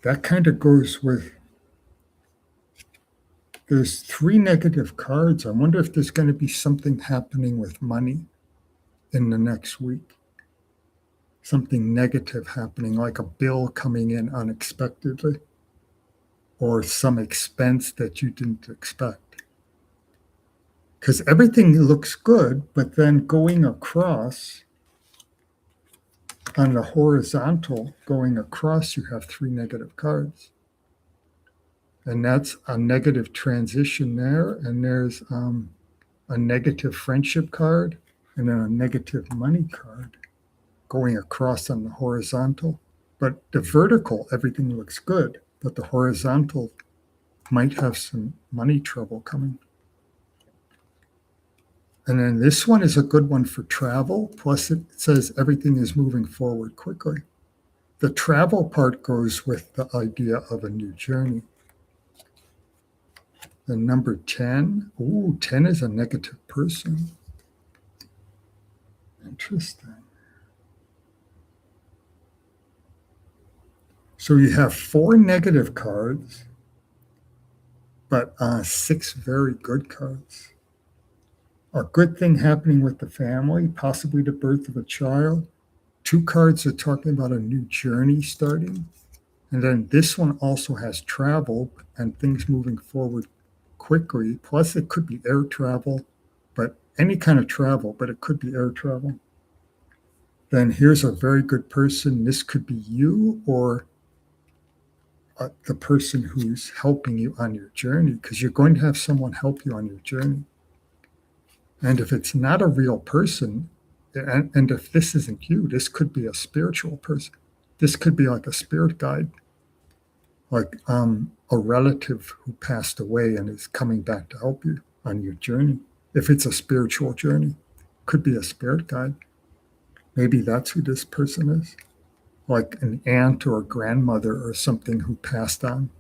That kind of goes with, there's 3 negative cards. I wonder if there's going to be something happening with money in the next week. Something negative happening, like a bill coming in unexpectedly, or some expense that you didn't expect. Because everything looks good, but then going across on the horizontal, going across, you have 3 negative cards. And that's a negative transition there. And there's a negative friendship card and then a negative money card going across on the horizontal. But the vertical, everything looks good, but the horizontal might have some money trouble coming. And then this one is a good one for travel. Plus, it says everything is moving forward quickly. The travel part goes with the idea of a new journey. The number 10. Ooh, 10 is a negative person. Interesting. So you have 4 negative cards, but 6 very good cards. A good thing happening with the family, possibly the birth of a child. 2 cards are talking about a new journey starting. And then this one also has travel and things moving forward quickly. Plus, it could be air travel, but any kind of travel, but it could be air travel. Then here's a very good person. This could be you or the person who's helping you on your journey, because you're going to have someone help you on your journey. And if it's not a real person, and if this isn't you, this could be a spiritual person. This could be like a spirit guide, like a relative who passed away and is coming back to help you on your journey. If it's a spiritual journey, could be a spirit guide. Maybe that's who this person is, like an aunt or a grandmother or something who passed on.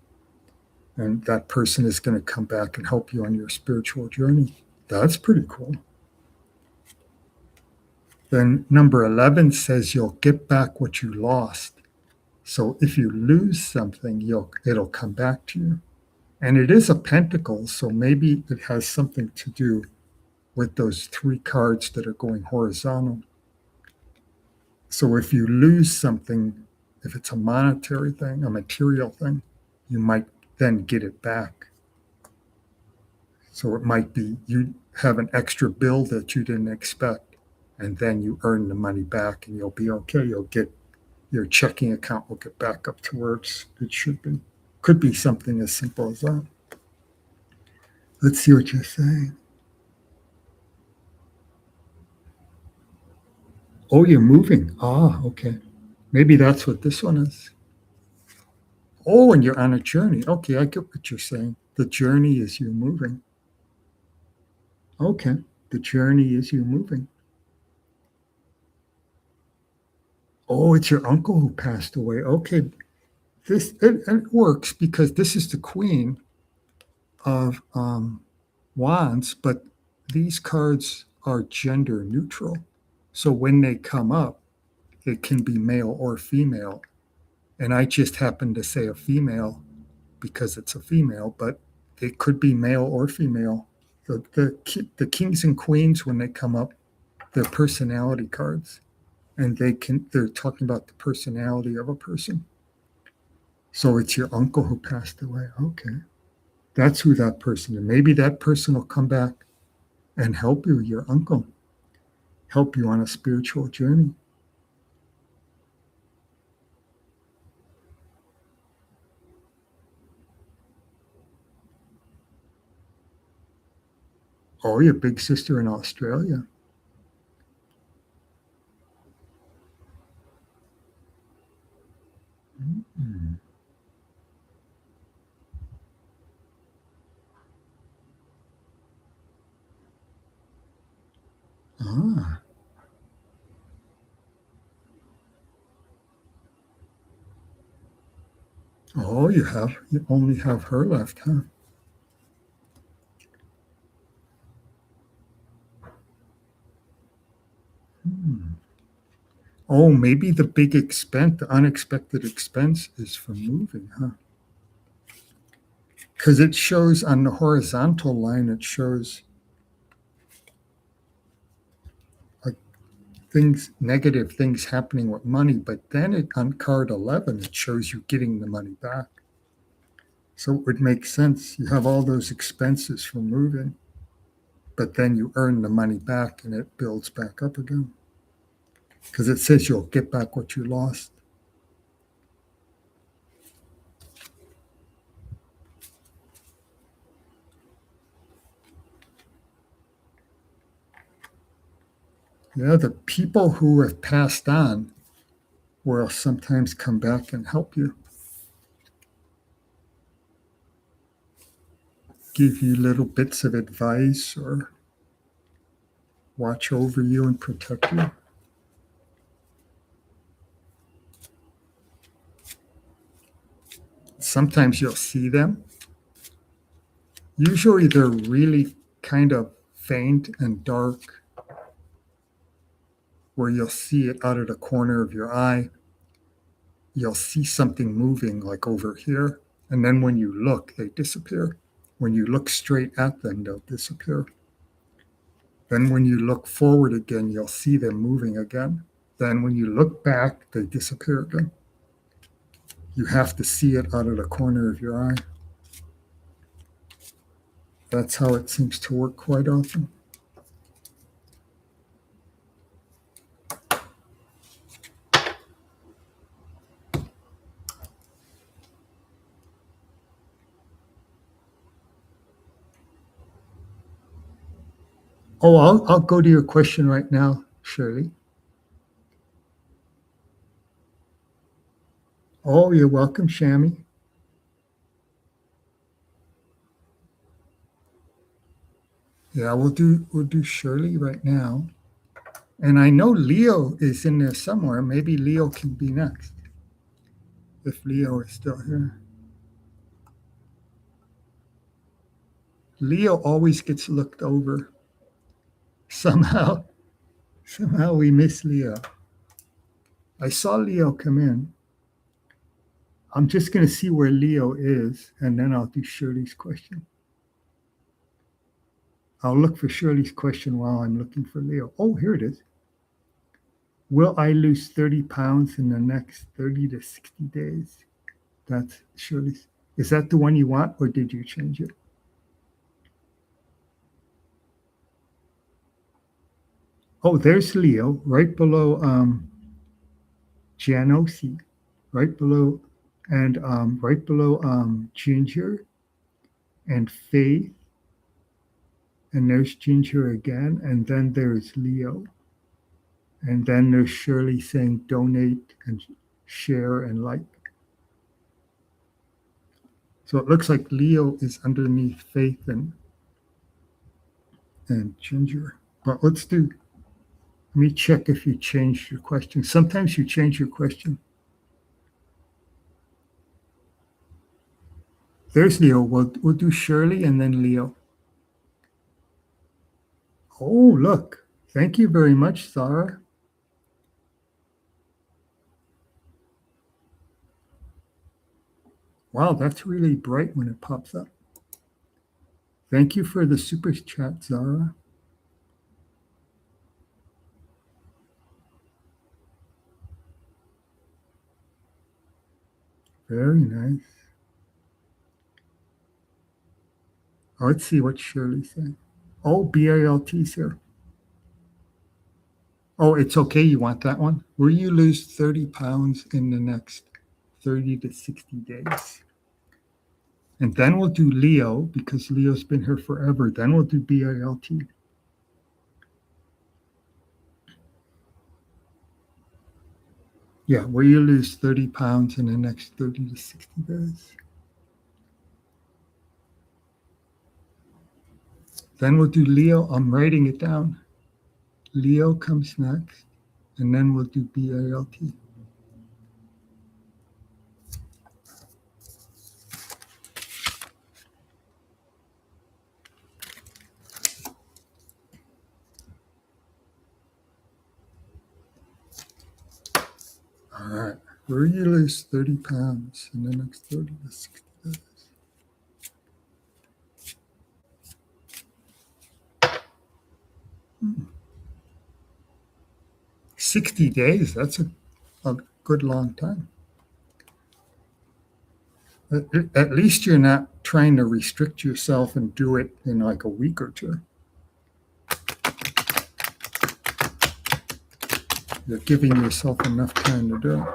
And that person is going to come back and help you on your spiritual journey. That's pretty cool. Then number 11 says you'll get back what you lost. So if you lose something, it'll come back to you. And it is a pentacle, so maybe it has something to do with those 3 cards that are going horizontal. So if you lose something, if it's a monetary thing, a material thing, you might then get it back. So it might be you have an extra bill that you didn't expect, and then you earn the money back and you'll be okay. You'll get your checking account will get back up to where it should be. Could be something as simple as that. Let's see what you're saying. Oh, you're moving. Ah, okay. Maybe that's what this one is. Oh, and you're on a journey. Okay, I get what you're saying. The journey is you moving. Okay, the journey is you moving. Oh, it's your uncle who passed away. Okay, it works because this is the queen of wands, but these cards are gender neutral. So when they come up, it can be male or female. And I just happen to say a female because it's a female, but it could be male or female. The kings and queens, when they come up, they're personality cards, and they're talking about the personality of a person. So it's your uncle who passed away. Okay, that's who that person is. Maybe that person will come back and help you. Your uncle help you on a spiritual journey. Oh, your big sister in Australia. Mm. Ah. Oh, you only have her left, huh? Hmm. Oh, maybe the big expense, the unexpected expense is from moving, huh? Because it shows on the horizontal line, it shows like negative things happening with money, but then on card 11, it shows you getting the money back. So it would make sense. You have all those expenses from moving, but then you earn the money back and it builds back up again. Because it says you'll get back what you lost. Yeah, the people who have passed on will sometimes come back and help you, give you little bits of advice or watch over you and protect you. Sometimes you'll see them. Usually they're really kind of faint and dark, where you'll see it out of the corner of your eye. You'll see something moving like over here. And then when you look, they disappear. When you look straight at them, they'll disappear. Then when you look forward again, you'll see them moving again. Then when you look back, they disappear again. You have to see it out of the corner of your eye. That's how it seems to work quite often. Oh, I'll go to your question right now, Shirley. Oh, you're welcome, Shammy. Yeah, we'll do Shirley right now. And I know Leo is in there somewhere. Maybe Leo can be next. If Leo is still here. Leo always gets looked over. Somehow we miss Leo. I saw Leo come in. I'm just going to see where Leo is, and then I'll do Shirley's question. I'll look for Shirley's question while I'm looking for Leo. Oh, here it is. Will I lose 30 pounds in the next 30 to 60 days? That's Shirley's. Is that the one you want, or did you change it? Oh, there's Leo right below Gianosi, right below, and right below Ginger and Faith, and there's Ginger again, and then there's Leo, and then there's Shirley saying donate and share and like. So it looks like Leo is underneath Faith and Ginger. But let me check if you changed your question. Sometimes you change your question. There's Leo. We'll do Shirley and then Leo. Oh, look. Thank you very much, Zara. Wow, that's really bright when it pops up. Thank you for the super chat, Zara. Very nice. Oh, let's see what Shirley said. Oh, BALT's here. Oh, it's okay. You want that one? Will you lose 30 pounds in the next 30 to 60 days? And then we'll do Leo because Leo's been here forever. Then we'll do BALT. Yeah, will you lose 30 pounds in the next 30 to 60 days? Then we'll do Leo. I'm writing it down. Leo comes next, and then we'll do BALT. All right. Will you lose 30 pounds in the next 30 to 60 days? Hmm. 60 days, that's a good long time. At least you're not trying to restrict yourself and do it in like a week or two. You're giving yourself enough time to do it.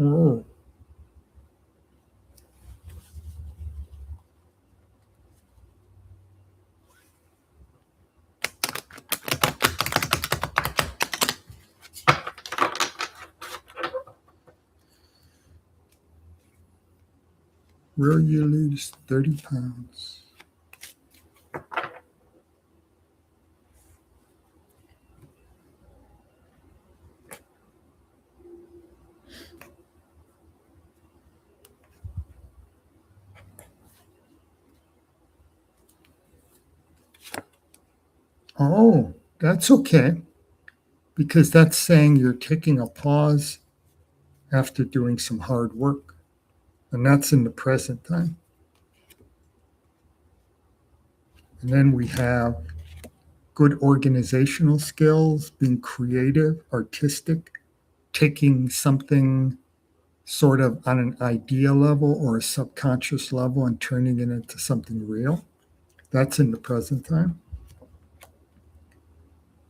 Oh. Will you lose 30 pounds? Oh, that's okay, because that's saying you're taking a pause after doing some hard work, and that's in the present time. And then we have good organizational skills, being creative, artistic, taking something sort of on an idea level or a subconscious level and turning it into something real. That's in the present time.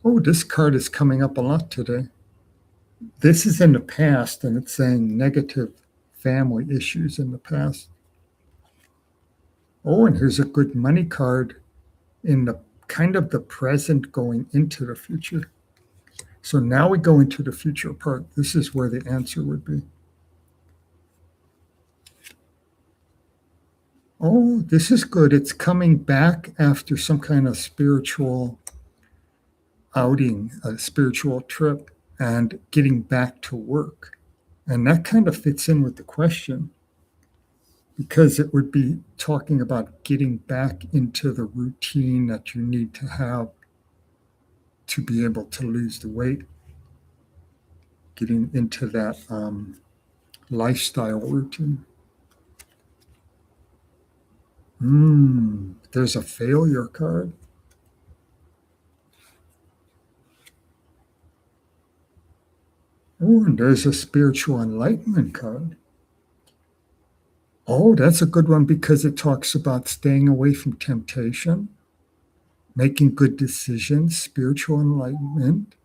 Oh, this card is coming up a lot today. This is in the past, and it's saying negative family issues in the past. Oh, and here's a good money card in the kind of the present going into the future. So now we go into the future part. This is where the answer would be. Oh, this is good. It's coming back after some kind of spiritual outing, a spiritual trip, and getting back to work. And that kind of fits in with the question. because it would be talking about getting back into the routine that you need to have to be able to lose the weight, getting into that lifestyle routine. There's a failure card. Oh, and there's a spiritual enlightenment card. Oh, that's a good one because it talks about staying away from temptation, making good decisions, spiritual enlightenment,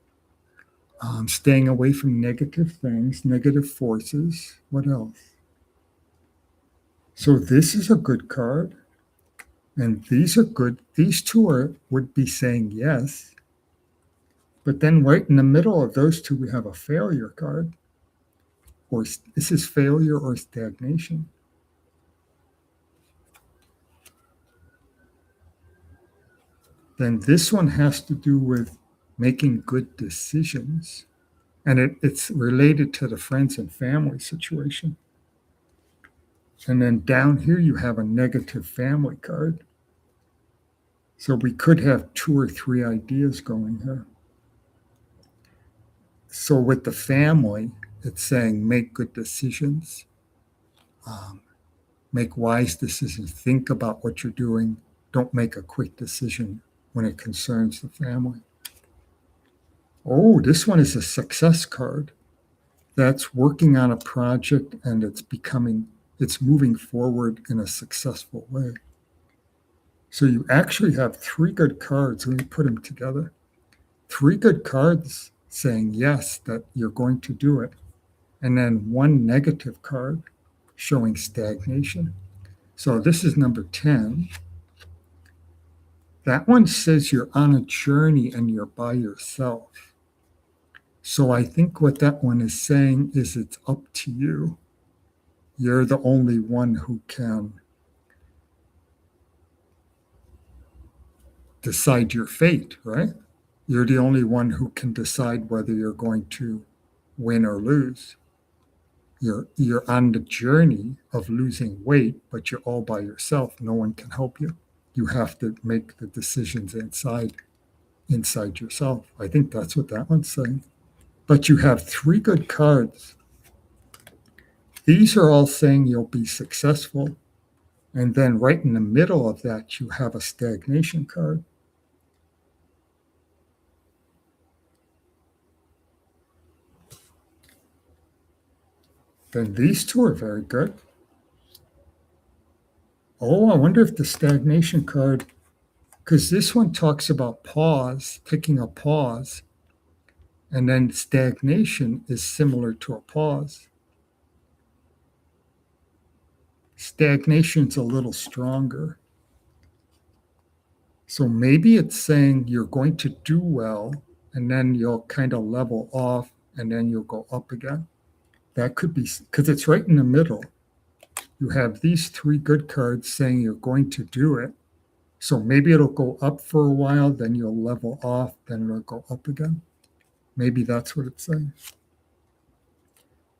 staying away from negative things, negative forces. What else? So this is a good card. And these are good. These two would be saying yes. But then right in the middle of those two, we have a failure card. Or this is failure or stagnation. Then this one has to do with making good decisions. And it's related to the friends and family situation. And then down here, you have a negative family card. So we could have 2 or 3 ideas going here. So with the family, it's saying make good decisions, make wise decisions, think about what you're doing. Don't make a quick decision when it concerns the family. Oh, this one is a success card. That's working on a project and it's moving forward in a successful way. So you actually have 3 good cards. Let me put them together. 3 good cards saying yes, that you're going to do it. And then 1 negative card showing stagnation. So this is number 10. That one says you're on a journey and you're by yourself. So I think what that one is saying is it's up to you. You're the only one who can decide your fate, right? You're the only one who can decide whether you're going to win or lose. You're on the journey of losing weight, but you're all by yourself. No one can help you. You have to make the decisions inside yourself. I think that's what that one's saying. But you have 3 good cards. These are all saying you'll be successful. And then right in the middle of that, you have a stagnation card. Then these 2 are very good. Oh, I wonder if the stagnation card, because this one talks about pause, taking a pause, and then stagnation is similar to a pause. Stagnation's a little stronger. So maybe it's saying you're going to do well, and then you'll kind of level off, and then you'll go up again. That could be because it's right in the middle. You have these 3 good cards saying you're going to do it. So maybe it'll go up for a while, then you'll level off, then it'll go up again. Maybe that's what it's saying.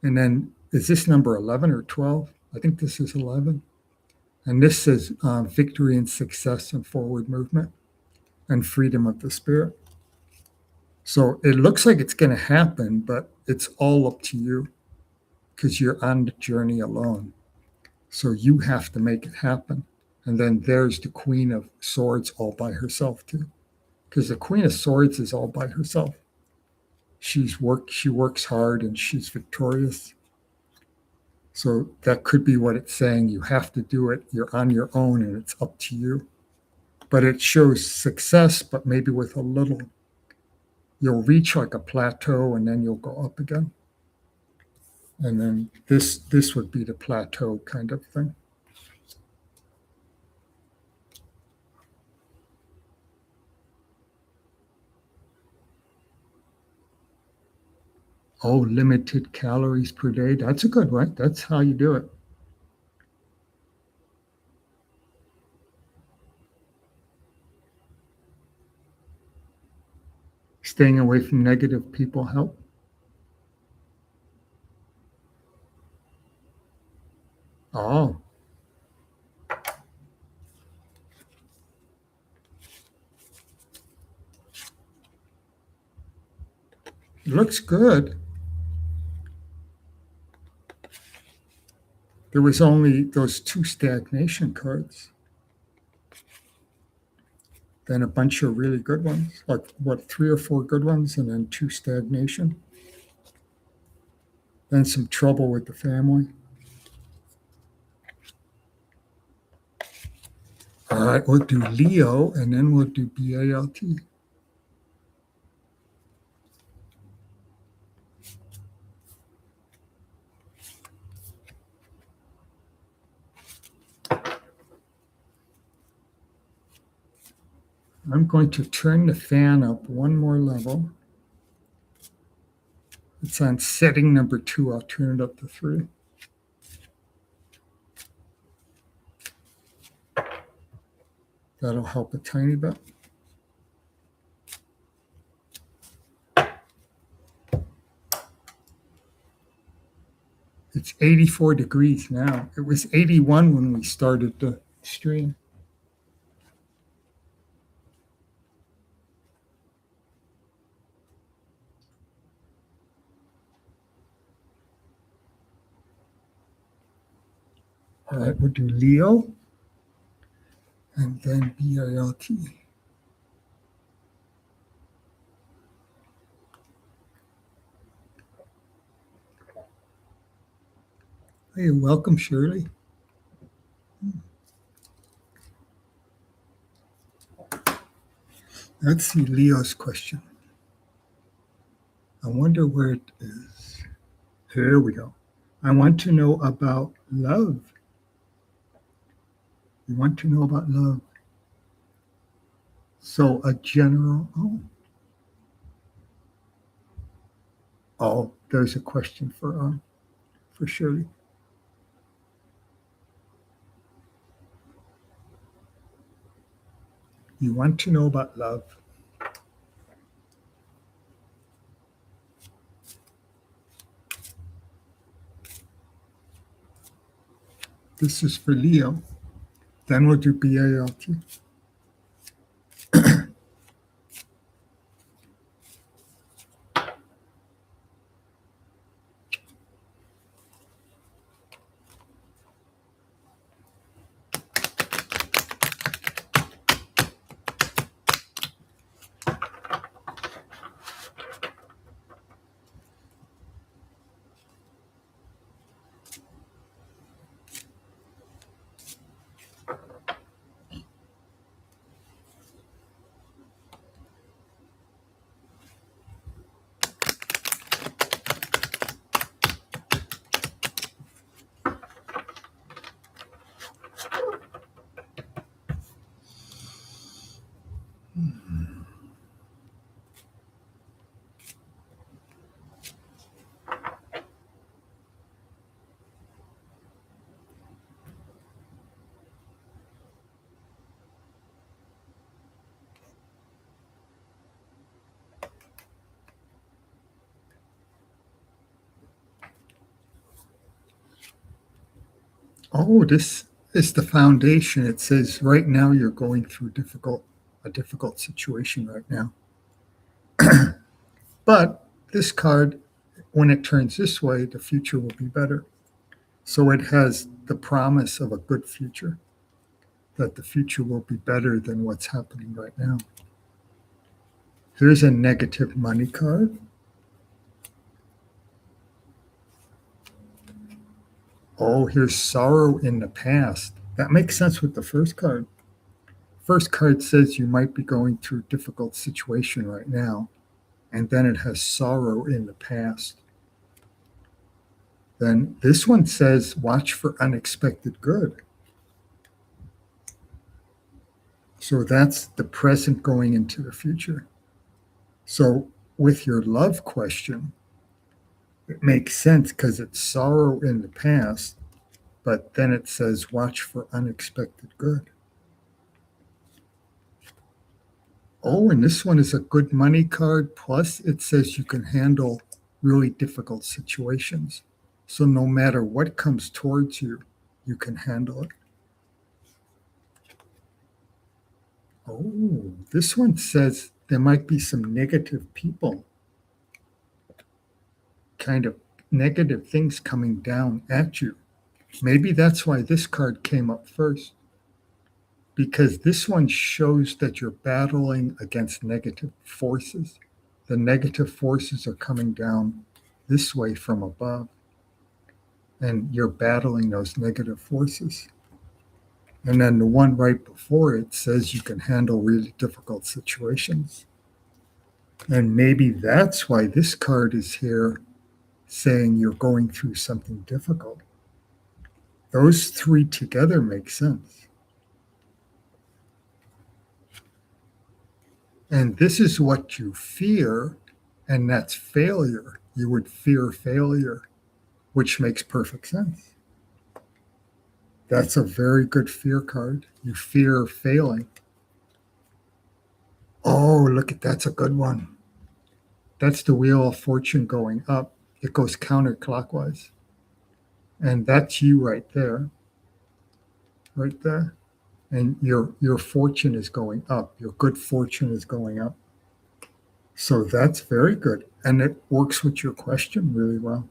And then is this number 11 or 12? I think this is 11. And this says victory and success and forward movement and freedom of the spirit. So it looks like it's going to happen, but it's all up to you because you're on the journey alone. So you have to make it happen. And then there's the Queen of Swords all by herself too, because the Queen of Swords is all by herself. She works hard and she's victorious. So that could be what it's saying. You have to do it. You're on your own and it's up to you. But it shows success, but maybe with a little, you'll reach like a plateau and then you'll go up again. And then this would be the plateau kind of thing. Oh, limited calories per day. That's a good one. That's how you do it. Staying away from negative people help. Oh, It looks good. There was only those 2 stagnation cards. Then a bunch of really good ones, like 3 or 4 good ones, and then 2 stagnation. Then some trouble with the family. All right, we'll do Leo, and then we'll do BALT. I'm going to turn the fan up one more level. It's on setting number 2. I'll turn it up to 3. That'll help a tiny bit. It's 84 degrees now. It was 81 when we started the stream. All right, we'll do Leo and then BALT. Hey, welcome, Shirley. Let's see Leo's question. I wonder where it is. Here we go. I want to know about love. You want to know about love. So a general, there's a question for Shirley. You want to know about love. This is for Leo. Then we'll do BALT. This is the foundation. It says right now you're going through a difficult situation right now. But this card, when it turns this way, the future will be better. So it has the promise of a good future, that the future will be better than what's happening right now. Here's a negative money card. Here's sorrow in the past. That makes sense with the first card. First card says you might be going through a difficult situation right now, and then it has sorrow in the past. Then this one says watch for unexpected good. So that's the present going into the future. So with your love question, it makes sense because it's sorrow in the past, but then it says watch for unexpected good. And this one is a good money card. Plus, it says you can handle really difficult situations. So no matter what comes towards you, you can handle it. This one says there might be some negative people. kind of negative things coming down at you. Maybe that's why this card came up first, because this one shows that you're battling against negative forces. The negative forces are coming down this way from above, and you're battling those negative forces. And then the one right before it says you can handle really difficult situations. And maybe that's why this card is here saying you're going through something difficult. Those three together make sense. And this is what you fear, and that's failure. You would fear failure, which makes perfect sense. That's a very good fear card. You fear failing. Oh, look at that's a good one. That's the Wheel of Fortune going up. It goes counterclockwise. And that's you right there. Right there. And your fortune is going up. Your good fortune is going up. So that's very good. And it works with your question really well.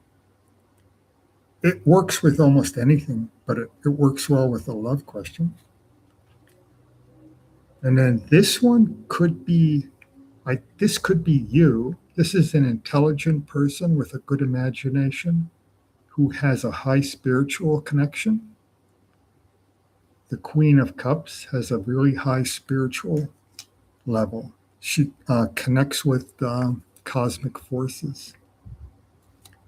It works with almost anything, but it works well with a love question. And then this one could be, this could be you. This is an intelligent person with a good imagination who has a high spiritual connection. The Queen of Cups has a really high spiritual level. She connects with cosmic forces.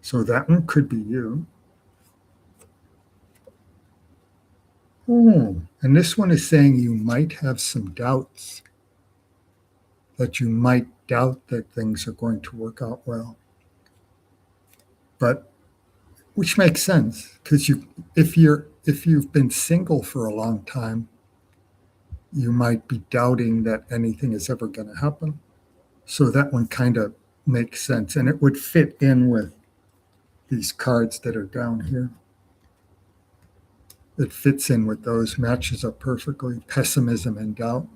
So that one could be you. Oh, and this one is saying you might have some doubts, that you might doubt that things are going to work out well. But which makes sense, because if you've been single for a long time, you might be doubting that anything is ever going to happen. So that one kind of makes sense, and it would fit in with these cards that are down here. It fits in with those, matches up perfectly, pessimism and doubt,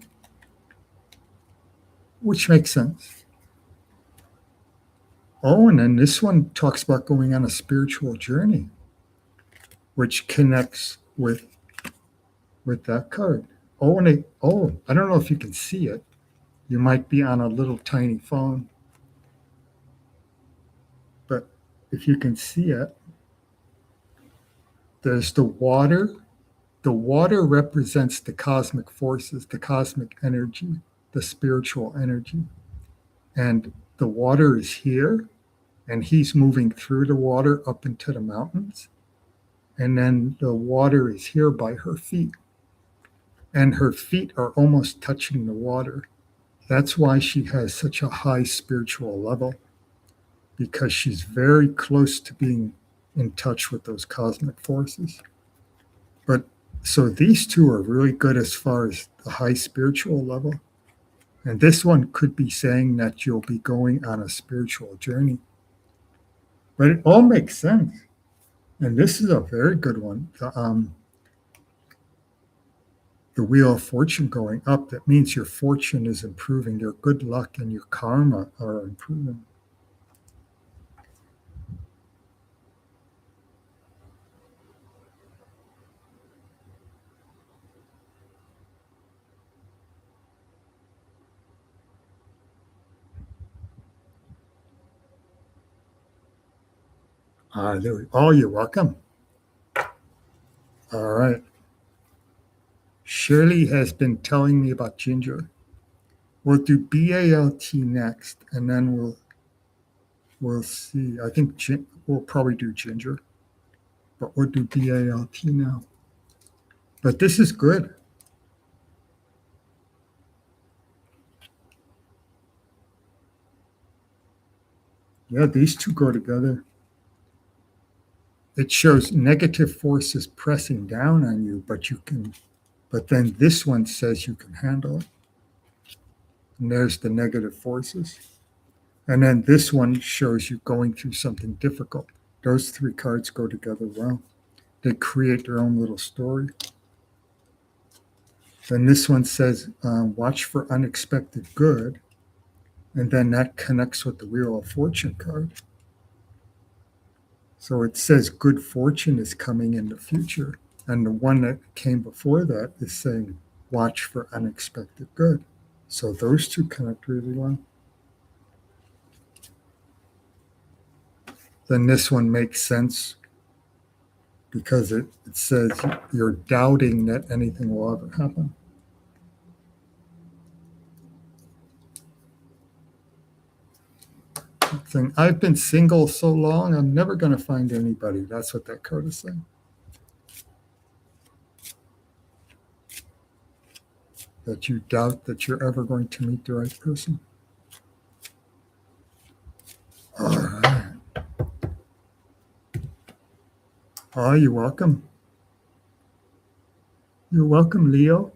which makes sense. Oh, and then this one talks about going on a spiritual journey, which connects with that card. Oh, and I don't know if you can see it. You might be on a little tiny phone, but if you can see it, there's the water. The water represents the cosmic forces, the cosmic energy, the spiritual energy. And the water is here, and he's moving through the water up into the mountains. And then the water is here by her feet. And her feet are almost touching the water. That's why she has such a high spiritual level, because she's very close to being in touch with those cosmic forces. But so these two are really good as far as the high spiritual level. And this one could be saying that you'll be going on a spiritual journey. But it all makes sense. And this is a very good one. The Wheel of Fortune going up, that means your fortune is improving, your good luck and your karma are improving. Oh, you're welcome. All right. Shirley has been telling me about ginger. We'll do BALT next, and then we'll see. I think we'll probably do ginger, but we'll do BALT now. But this is good. Yeah, these two go together. It shows negative forces pressing down on you, but then this one says you can handle it. And there's the negative forces. And then this one shows you going through something difficult. Those three cards go together well. They create their own little story. Then this one says, watch for unexpected good. And then that connects with the Wheel of Fortune card. So it says good fortune is coming in the future. And the one that came before that is saying watch for unexpected good. So those two connect really well. Then this one makes sense because it says you're doubting that anything will ever happen. Thing, I've been single so long, I'm never going to find anybody. That's what that card is saying. That you doubt that you're ever going to meet the right person. All right. Oh, you're welcome. You're welcome, Leo.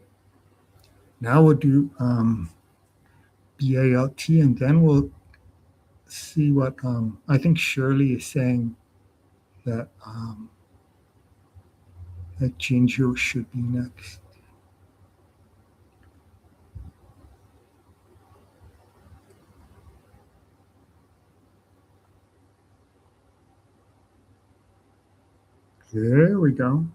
Now we'll do BALT, and then we'll see what I think Shirley is saying that that Ginger should be next. There we go.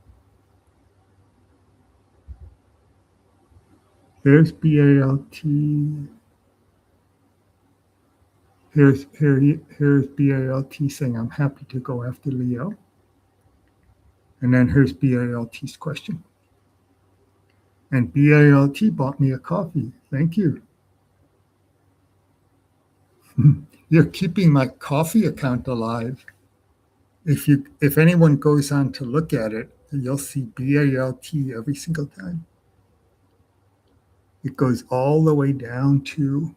There's BALT. Here's BALT saying, I'm happy to go after Leo. And then here's BALT's question. And BALT bought me a coffee. Thank you. You're keeping my coffee account alive. If anyone goes on to look at it, you'll see BALT every single time. It goes all the way down to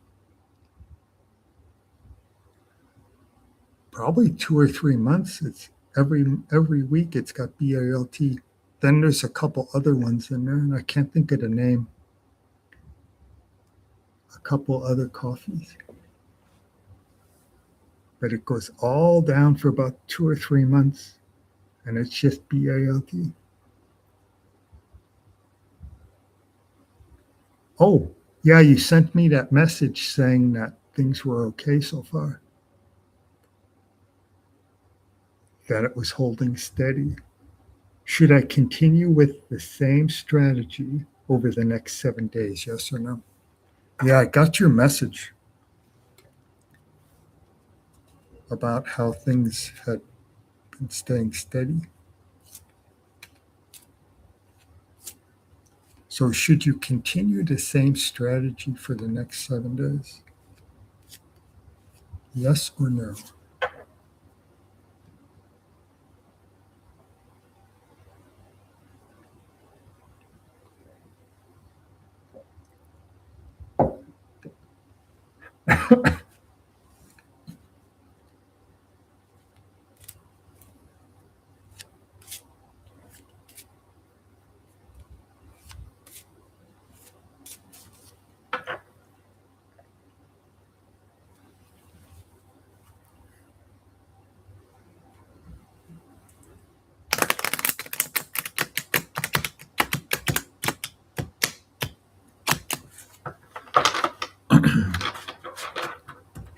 probably 2 or 3 months. It's every week it's got BALT. Then there's a couple other ones in there, and I can't think of the name. A couple other coffees. But it goes all down for about 2 or 3 months, and it's just BALT. Oh, yeah, you sent me that message saying that things were okay so far, that it was holding steady. Should I continue with the same strategy over the next 7 days, yes or no? Yeah, I got your message about how things had been staying steady. So should you continue the same strategy for the next 7 days? Yes or no?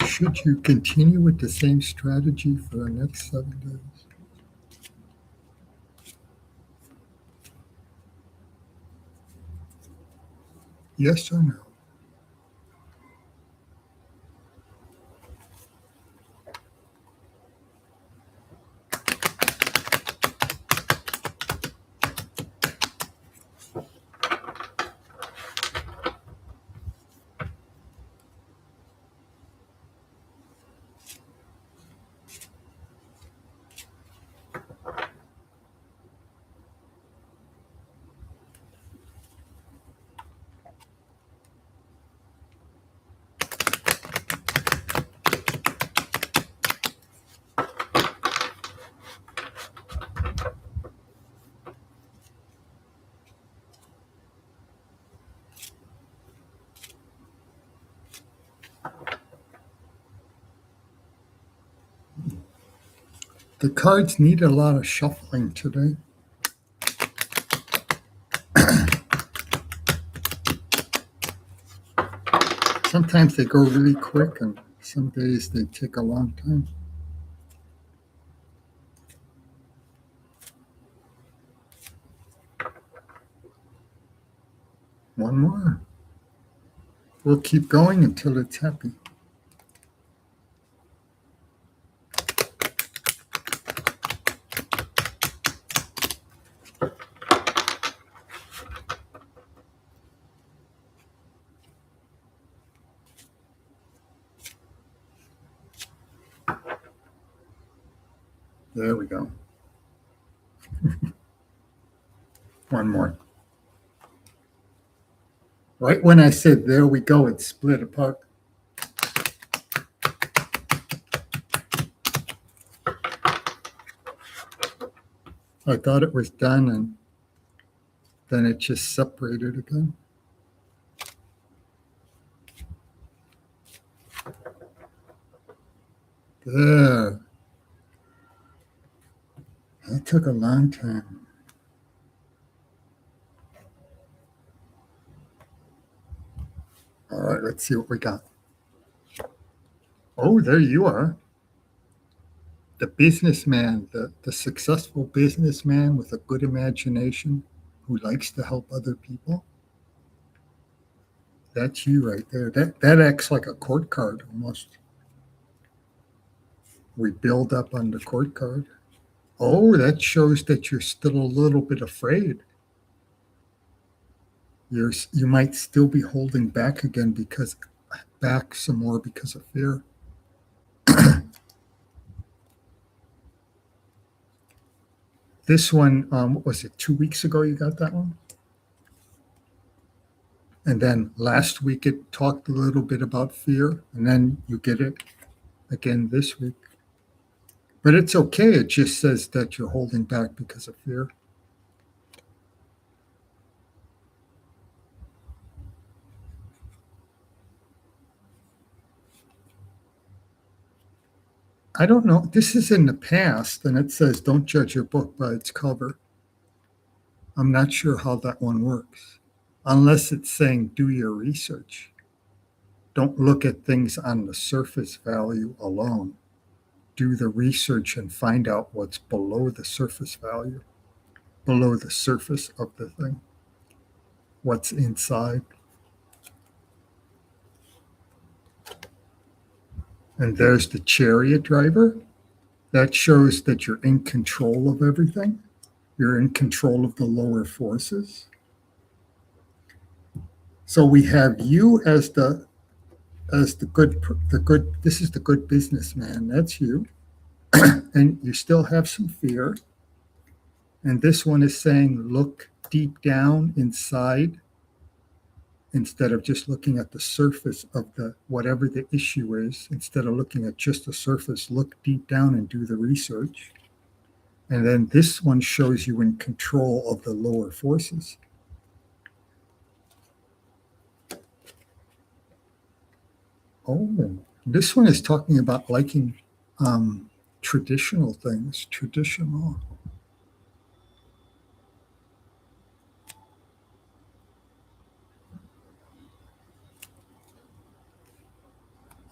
Should you continue with the same strategy for the next 7 days? Yes or no? The cards need a lot of shuffling today. Sometimes they go really quick, and some days they take a long time. One more. We'll keep going until it's happy. There we go. One more. Right when I said there we go, it split apart. I thought it was done, and then it just separated again. There. That took a long time. All right, let's see what we got. Oh, there you are. The businessman, the successful businessman with a good imagination who likes to help other people. That's you right there. That acts like a court card almost. We build up on the court card. Oh, that shows that you're still a little bit afraid. You might still be holding back again back some more because of fear. This one, what was it, 2 weeks ago you got that one? And then last week it talked a little bit about fear, and then you get it again this week. But it's okay. It just says that you're holding back because of fear. I don't know. This is in the past, and it says don't judge your book by its cover. I'm not sure how that one works, unless it's saying do your research. Don't look at things on the surface value alone. Do the research and find out what's below the surface value, below the surface of the thing, what's inside. And there's the chariot driver. That shows that you're in control of everything. You're in control of the lower forces. So we have you as the good. This is the good businessman. That's you, and you still have some fear. And this one is saying, look deep down inside, instead of just looking at the surface of whatever the issue is. Instead of looking at just the surface, look deep down and do the research. And then this one shows you in control of the lower forces. Oh, this one is talking about liking traditional things, traditional.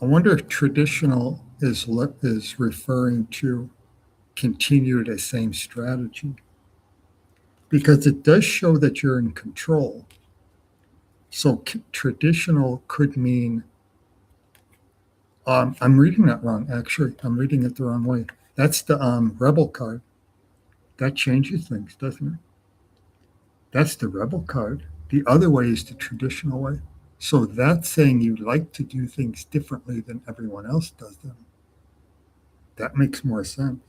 I wonder if traditional is referring to continue the same strategy, because it does show that you're in control. So traditional could mean, I'm reading that wrong, actually. I'm reading it the wrong way. That's the rebel card. That changes things, doesn't it? That's the rebel card. The other way is the traditional way. So that's saying you like to do things differently than everyone else does them. That makes more sense.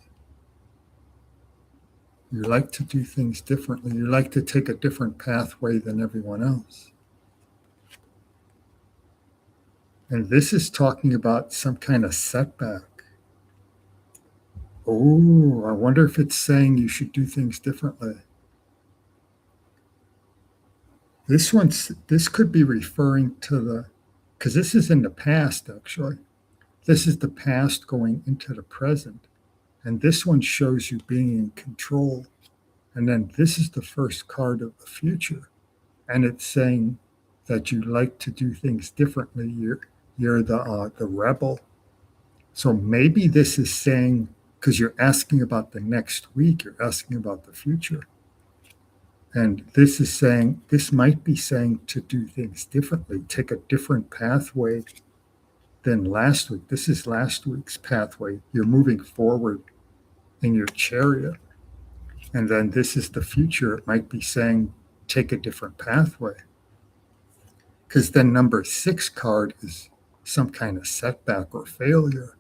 You like to do things differently. You like to take a different pathway than everyone else. And this is talking about some kind of setback. Oh, I wonder if it's saying you should do things differently. This could be referring to because this is in the past, actually. This is the past going into the present. And this one shows you being in control. And then this is the first card of the future. And it's saying that you like to do things differently. You're the rebel. So maybe this is saying, because you're asking about the next week, you're asking about the future. And this is saying, this might be saying to do things differently, take a different pathway than last week. This is last week's pathway. You're moving forward in your chariot. And then this is the future. It might be saying, take a different pathway. Because then number 6 card is some kind of setback or failure.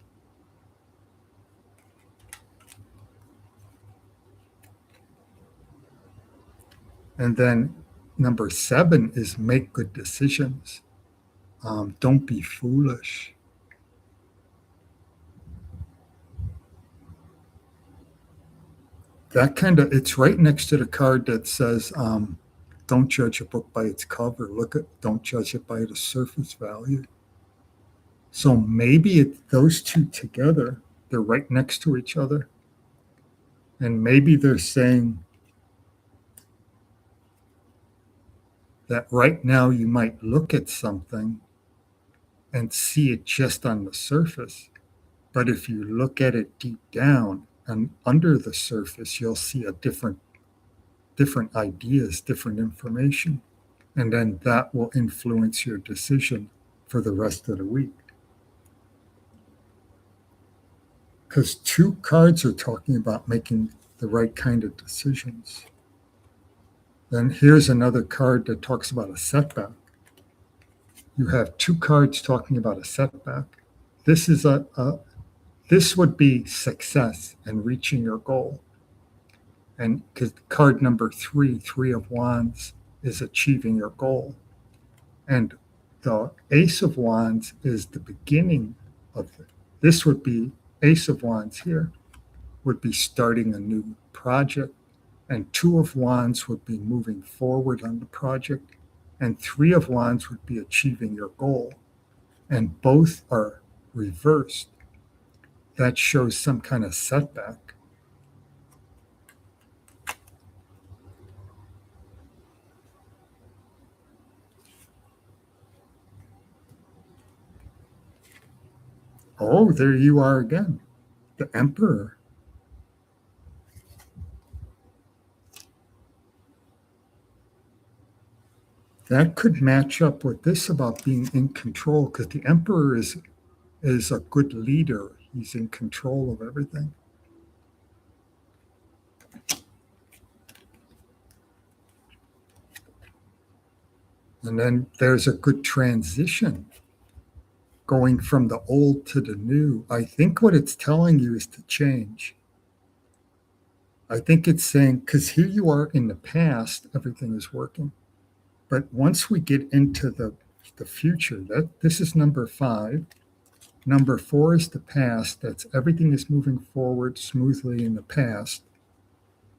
And then number 7 is make good decisions. Don't be foolish. That kind of, it's right next to the card that says, don't judge a book by its cover. Don't judge it by the surface value. So maybe those two together, they're right next to each other. And maybe they're saying that right now you might look at something and see it just on the surface. But if you look at it deep down and under the surface, you'll see a different ideas, different information. And then that will influence your decision for the rest of the week. Because 2 cards are talking about making the right kind of decisions. Then here's another card that talks about a setback. You have 2 cards talking about a setback. This is this would be success and reaching your goal. And because card number 3, 3 of Wands, is achieving your goal. And the Ace of Wands is the beginning of it. This would be Ace of Wands here, would be starting a new project. And 2 of Wands would be moving forward on the project. And 3 of Wands would be achieving your goal. And both are reversed. That shows some kind of setback. Oh, there you are again. The Emperor. That could match up with this about being in control, because the Emperor is a good leader. He's in control of everything. And then there's a good transition going from the old to the new. I think what it's telling you is to change. I think it's saying, because here you are in the past, everything is working. But once we get into the future, this is number 5. Number 4 is the past. That's everything is moving forward smoothly in the past.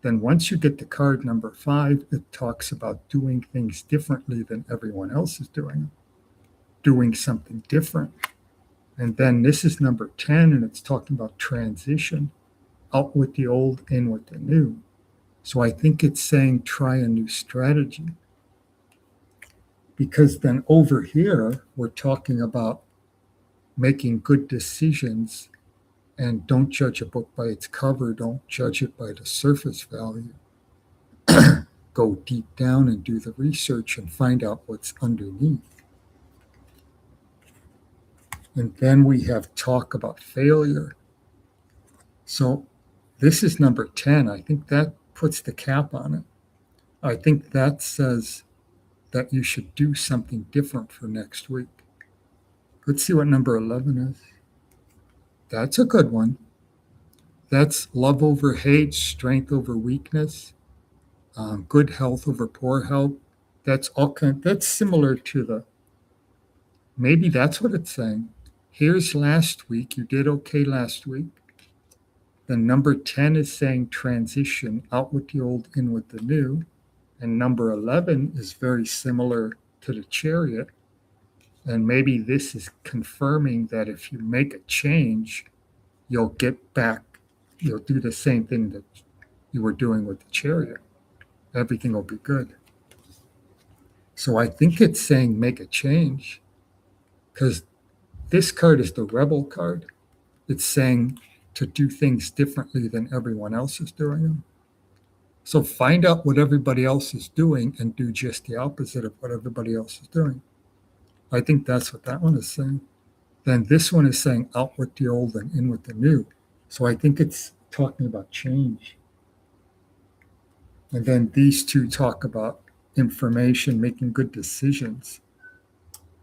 Then once you get to card number 5, it talks about doing things differently than everyone else is doing something different. And then this is number 10, and it's talking about transition, out with the old, in with the new. So I think it's saying try a new strategy. Because then over here, we're talking about making good decisions, and don't judge a book by its cover. Don't judge it by the surface value. Go deep down and do the research and find out what's underneath. And then we have talk about failure. So this is number 10. I think that puts the cap on it. I think that says that you should do something different for next week. Let's see what number 11 is. That's a good one. That's love over hate, strength over weakness, good health over poor health. That's similar to maybe that's what it's saying. Here's last week. You did okay last week. Then number 10 is saying transition, out with the old, in with the new. And number 11 is very similar to the Chariot. And maybe this is confirming that if you make a change, you'll get back, you'll do the same thing that you were doing with the Chariot. Everything will be good. So I think it's saying make a change, because this card is the Rebel card. It's saying to do things differently than everyone else is doing them. So find out what everybody else is doing and do just the opposite of what everybody else is doing. I think that's what that one is saying. Then this one is saying out with the old and in with the new. So I think it's talking about change. And then these two talk about information, making good decisions.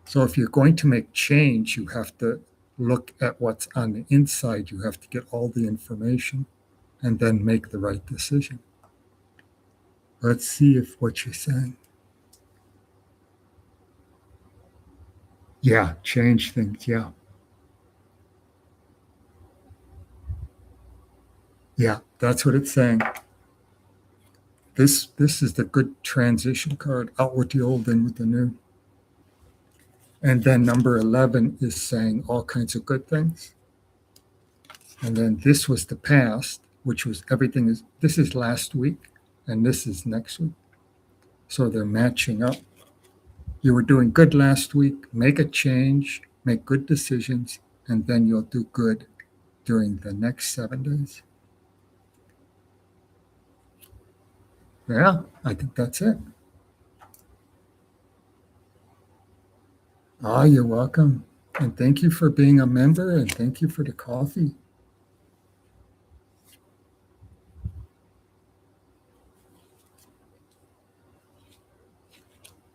So if you're going to make change, you have to look at what's on the inside. You have to get all the information and then make the right decision. Let's see if what you're saying. Yeah, change things. Yeah. Yeah, that's what it's saying. This is the good transition card, out with the old, in with the new. And then number 11 is saying all kinds of good things. And then this was the past, which was everything is, this is last week and this is next week. So they're matching up. You were doing good last week, make a change, make good decisions, and then you'll do good during the next 7 days. Yeah, I think that's it. Ah, you're welcome. And thank you for being a member and thank you for the coffee.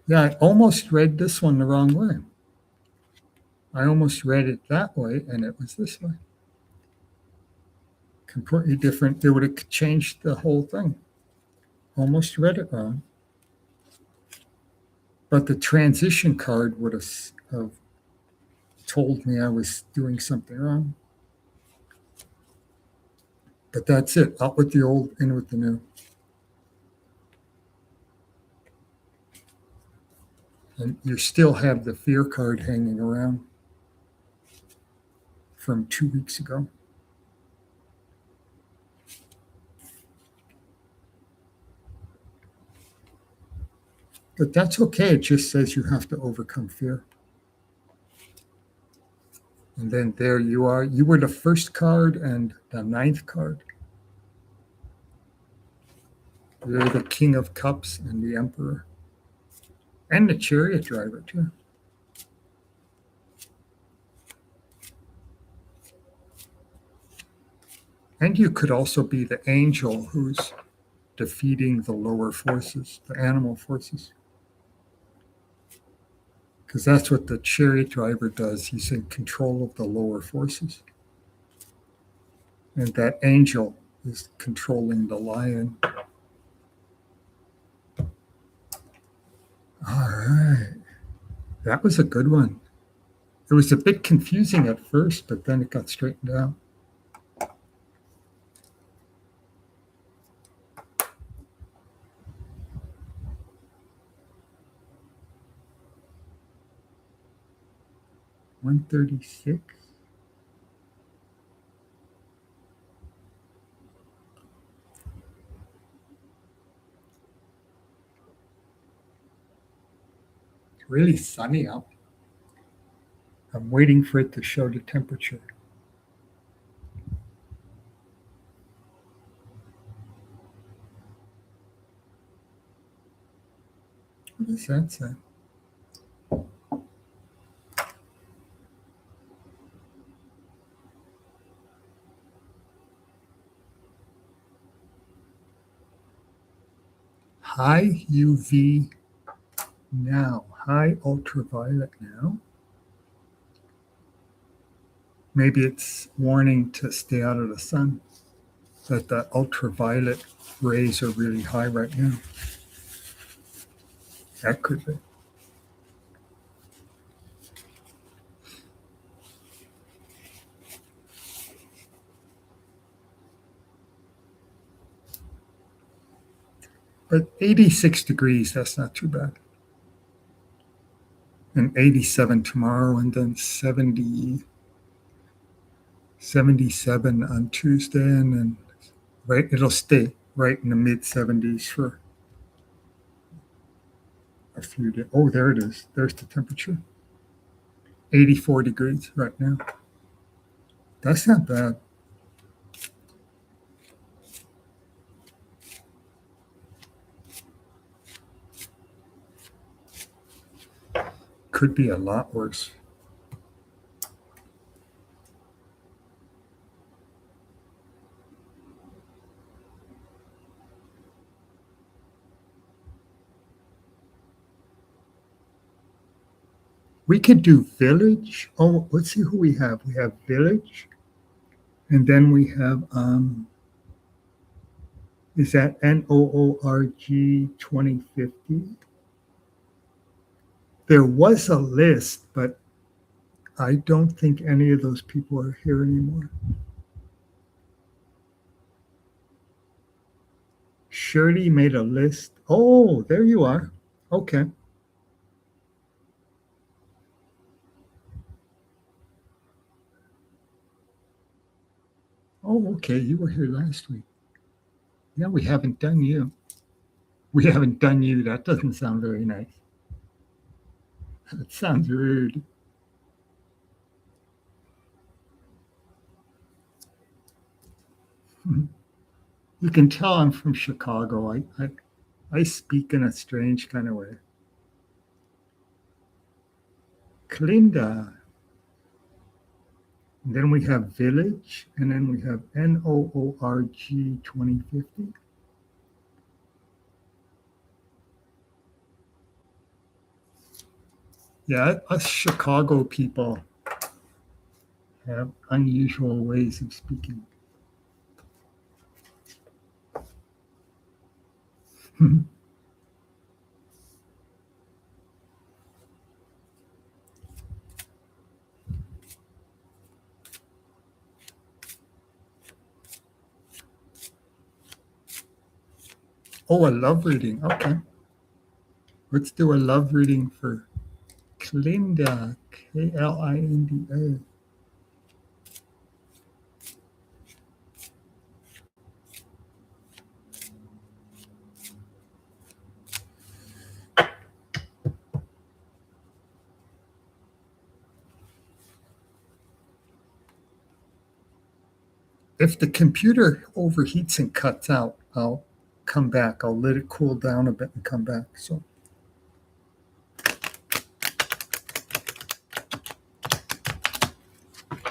Yeah, I almost read this one the wrong way. I almost read it that way and it was this way. Completely different. It would have changed the whole thing. Almost read it wrong. But the transition card would have told me I was doing something wrong. But that's it. Out with the old, in with the new. And you still have the fear card hanging around from 2 weeks ago. But that's okay. It just says you have to overcome fear. And then there you are. You were the first card and the 9th card. You're the King of Cups and the Emperor. And the Chariot driver, too. And you could also be the angel who's defeating the lower forces, the animal forces. Because that's what the Chariot driver does. He's in control of the lower forces. And that angel is controlling the lion. All right. That was a good one. It was a bit confusing at first, but then it got straightened out. $136. It's really sunny out. I'm waiting for it to show the temperature. What does that say? High UV now, high ultraviolet now. Maybe it's warning to stay out of the sun, that the ultraviolet rays are really high right now. That could be. But 86 degrees, that's not too bad. And 87 tomorrow, and then 77 on Tuesday, and then right, it'll stay right in the mid 70s for a few days. Oh, there it is. There's the temperature. 84 degrees right now. That's not bad. could be a lot worse. We could do village. Oh, let's see who we have. We have village, and then we have is that NOORG 2050? There was a list, but I don't think any of those people are here anymore. Shirley made a list. Oh, there you are. Okay. Oh, okay. You were here last week. Yeah, we haven't done you. We haven't done you. That doesn't sound very nice. That sounds rude. You can tell I'm from Chicago. I speak in a strange kind of way. Klinda. And then we have village, and then we have NOORG 2050. Yeah, us Chicago people have unusual ways of speaking. Oh, a love reading. Okay. Let's do a love reading for Klinda, Klinda. If the computer overheats and cuts out, I'll come back. I'll let it cool down a bit and come back. So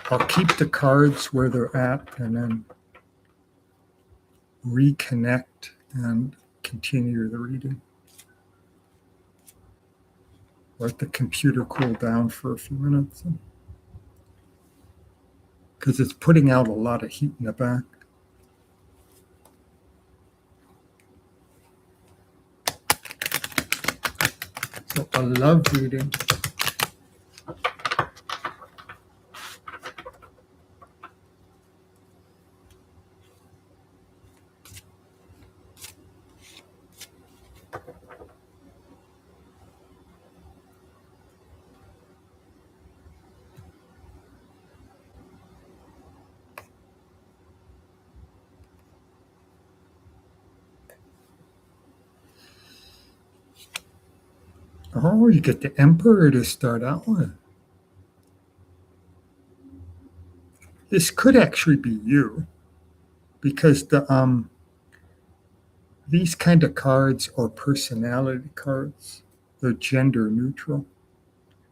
I'll keep the cards where they're at and then reconnect and continue the reading. Let the computer cool down for a few minutes because it's putting out a lot of heat in the back. So a love reading. Oh, you get the Emperor to start out with. This could actually be you because these kind of cards or personality cards, they're gender neutral.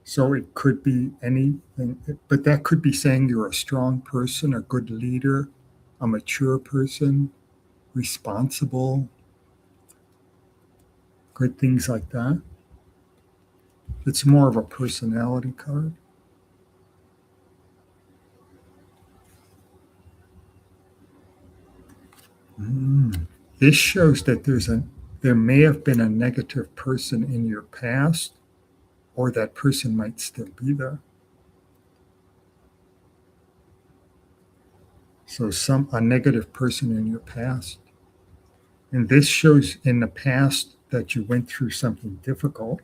So it could be anything, but that could be saying you're a strong person, a good leader, a mature person, responsible, good things like that. It's more of a personality card. This shows that there may have been a negative person in your past, or that person might still be there. So a negative person in your past. And this shows in the past that you went through something difficult.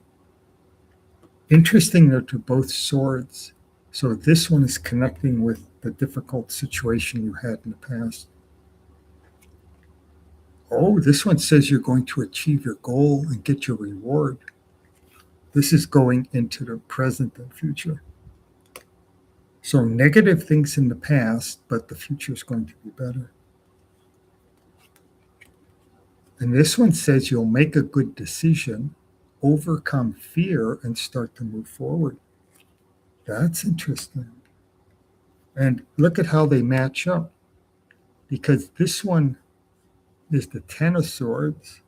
Interesting, they're to both swords. So this one is connecting with the difficult situation you had in the past. Oh, this one says you're going to achieve your goal and get your reward. This is going into the present and future. So negative things in the past, but the future is going to be better. And this one says you'll make a good decision overcome fear and start to move forward. That's interesting. And look at how they match up, because this one is the Ten of Swords.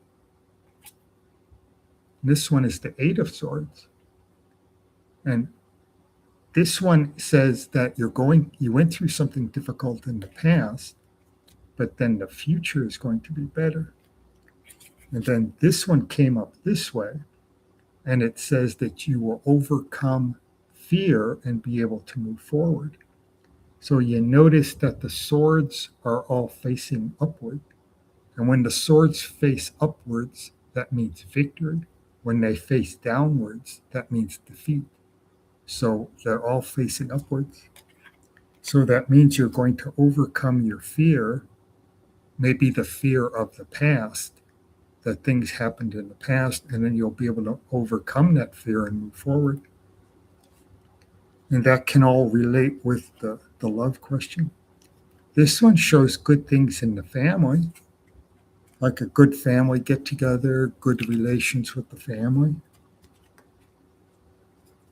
This one is the Eight of Swords. And this one says that you went through something difficult in the past, but then the future is going to be better. And then this one came up this way, and it says that you will overcome fear and be able to move forward. So you notice that the swords are all facing upward. And when the swords face upwards, that means victory. When they face downwards, that means defeat. So they're all facing upwards. So that means you're going to overcome your fear, maybe the fear of the past, that things happened in the past, and then you'll be able to overcome that fear and move forward. And that can all relate with the love question. This one shows good things in the family, like a good family get together, good relations with the family.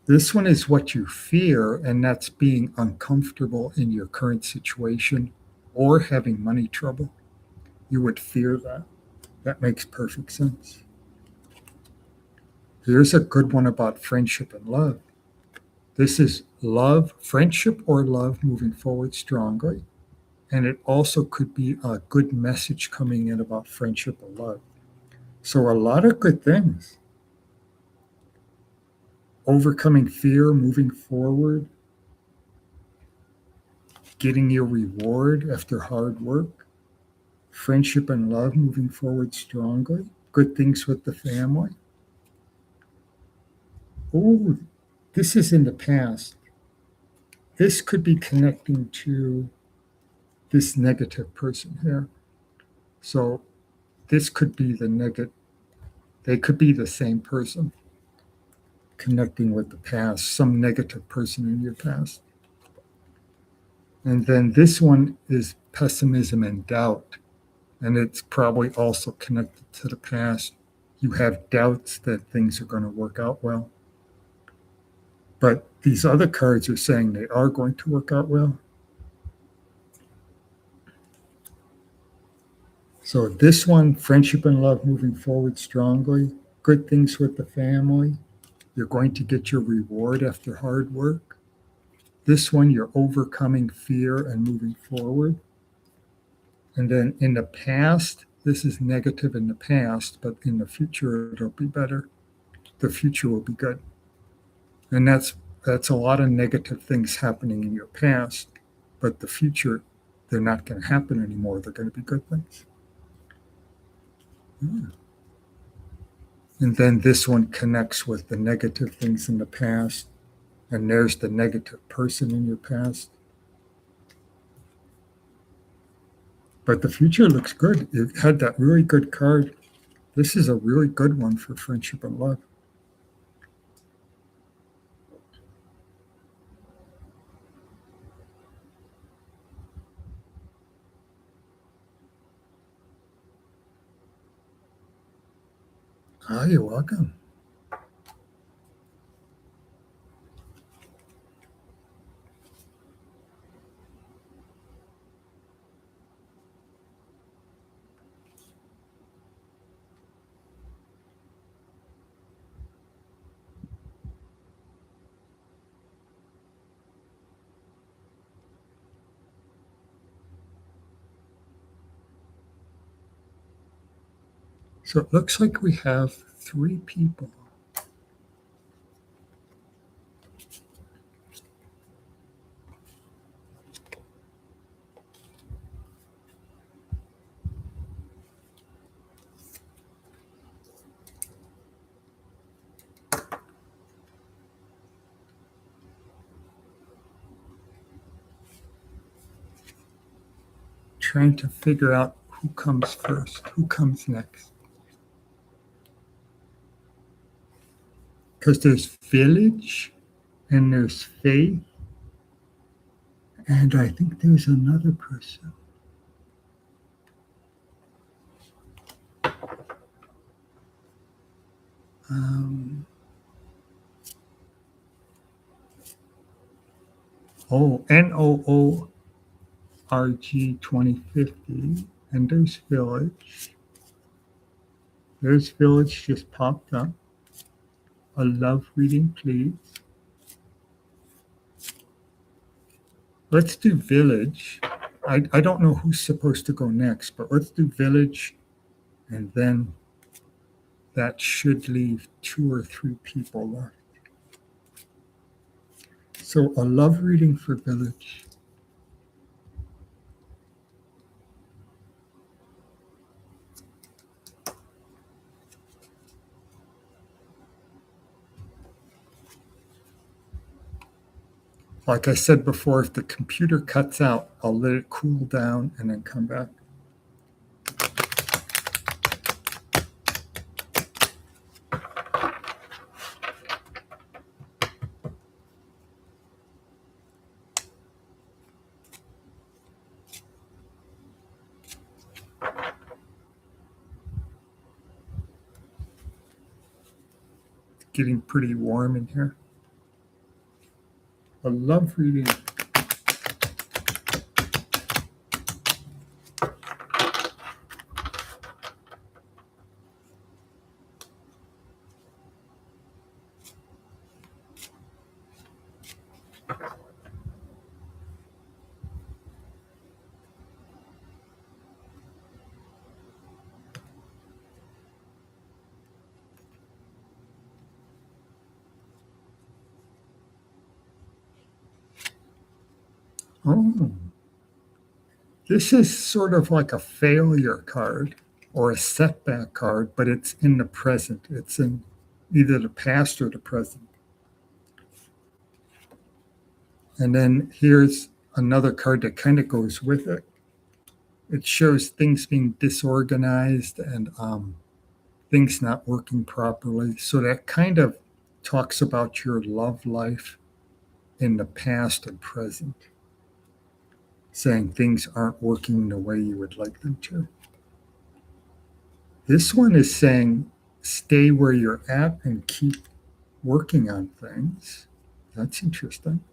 This one is what you fear, and that's being uncomfortable in your current situation or having money trouble. You would fear that. That makes perfect sense. Here's a good one about friendship and love. This is love, friendship or love moving forward strongly. And it also could be a good message coming in about friendship or love. So a lot of good things. Overcoming fear, moving forward, getting your reward after hard work, friendship and love moving forward strongly, good things with the family. Oh, this is in the past. This could be connecting to this negative person here. So this could be the negative. They could be the same person connecting with the past, some negative person in your past. And then this one is pessimism and doubt. And it's probably also connected to the past. You have doubts that things are going to work out well. But these other cards are saying they are going to work out well. So this one, friendship and love moving forward strongly, good things with the family. You're going to get your reward after hard work. This one, you're overcoming fear and moving forward. And then in the past, this is negative in the past, but in the future, it'll be better. The future will be good. And that's a lot of negative things happening in your past, but the future, they're not going to happen anymore. They're going to be good things. And then this one connects with the negative things in the past. And there's the negative person in your past. But the future looks good. It had that really good card. This is a really good one for friendship and love. You're welcome. So it looks like we have 3 people. Trying to figure out who comes first, who comes next. Because there's village and there's faith, and I think there's another person. Um, NOORG 2050. And there's Village. There's Village just popped up. A love reading, please. Let's do Village. I don't know who's supposed to go next, but let's do Village, and then that should leave 2 or 3 people left. So a love reading for Village. Like I said before, if the computer cuts out, I'll let it cool down and then come back. It's getting pretty warm in here. A love reading. Oh, this is sort of like a failure card or a setback card, but it's in the present. It's in either the past or the present. And then here's another card that kind of goes with it. It shows things being disorganized and things not working properly. So that kind of talks about your love life in the past and present, saying things aren't working the way you would like them to. This one is saying stay where you're at and keep working on things. That's interesting.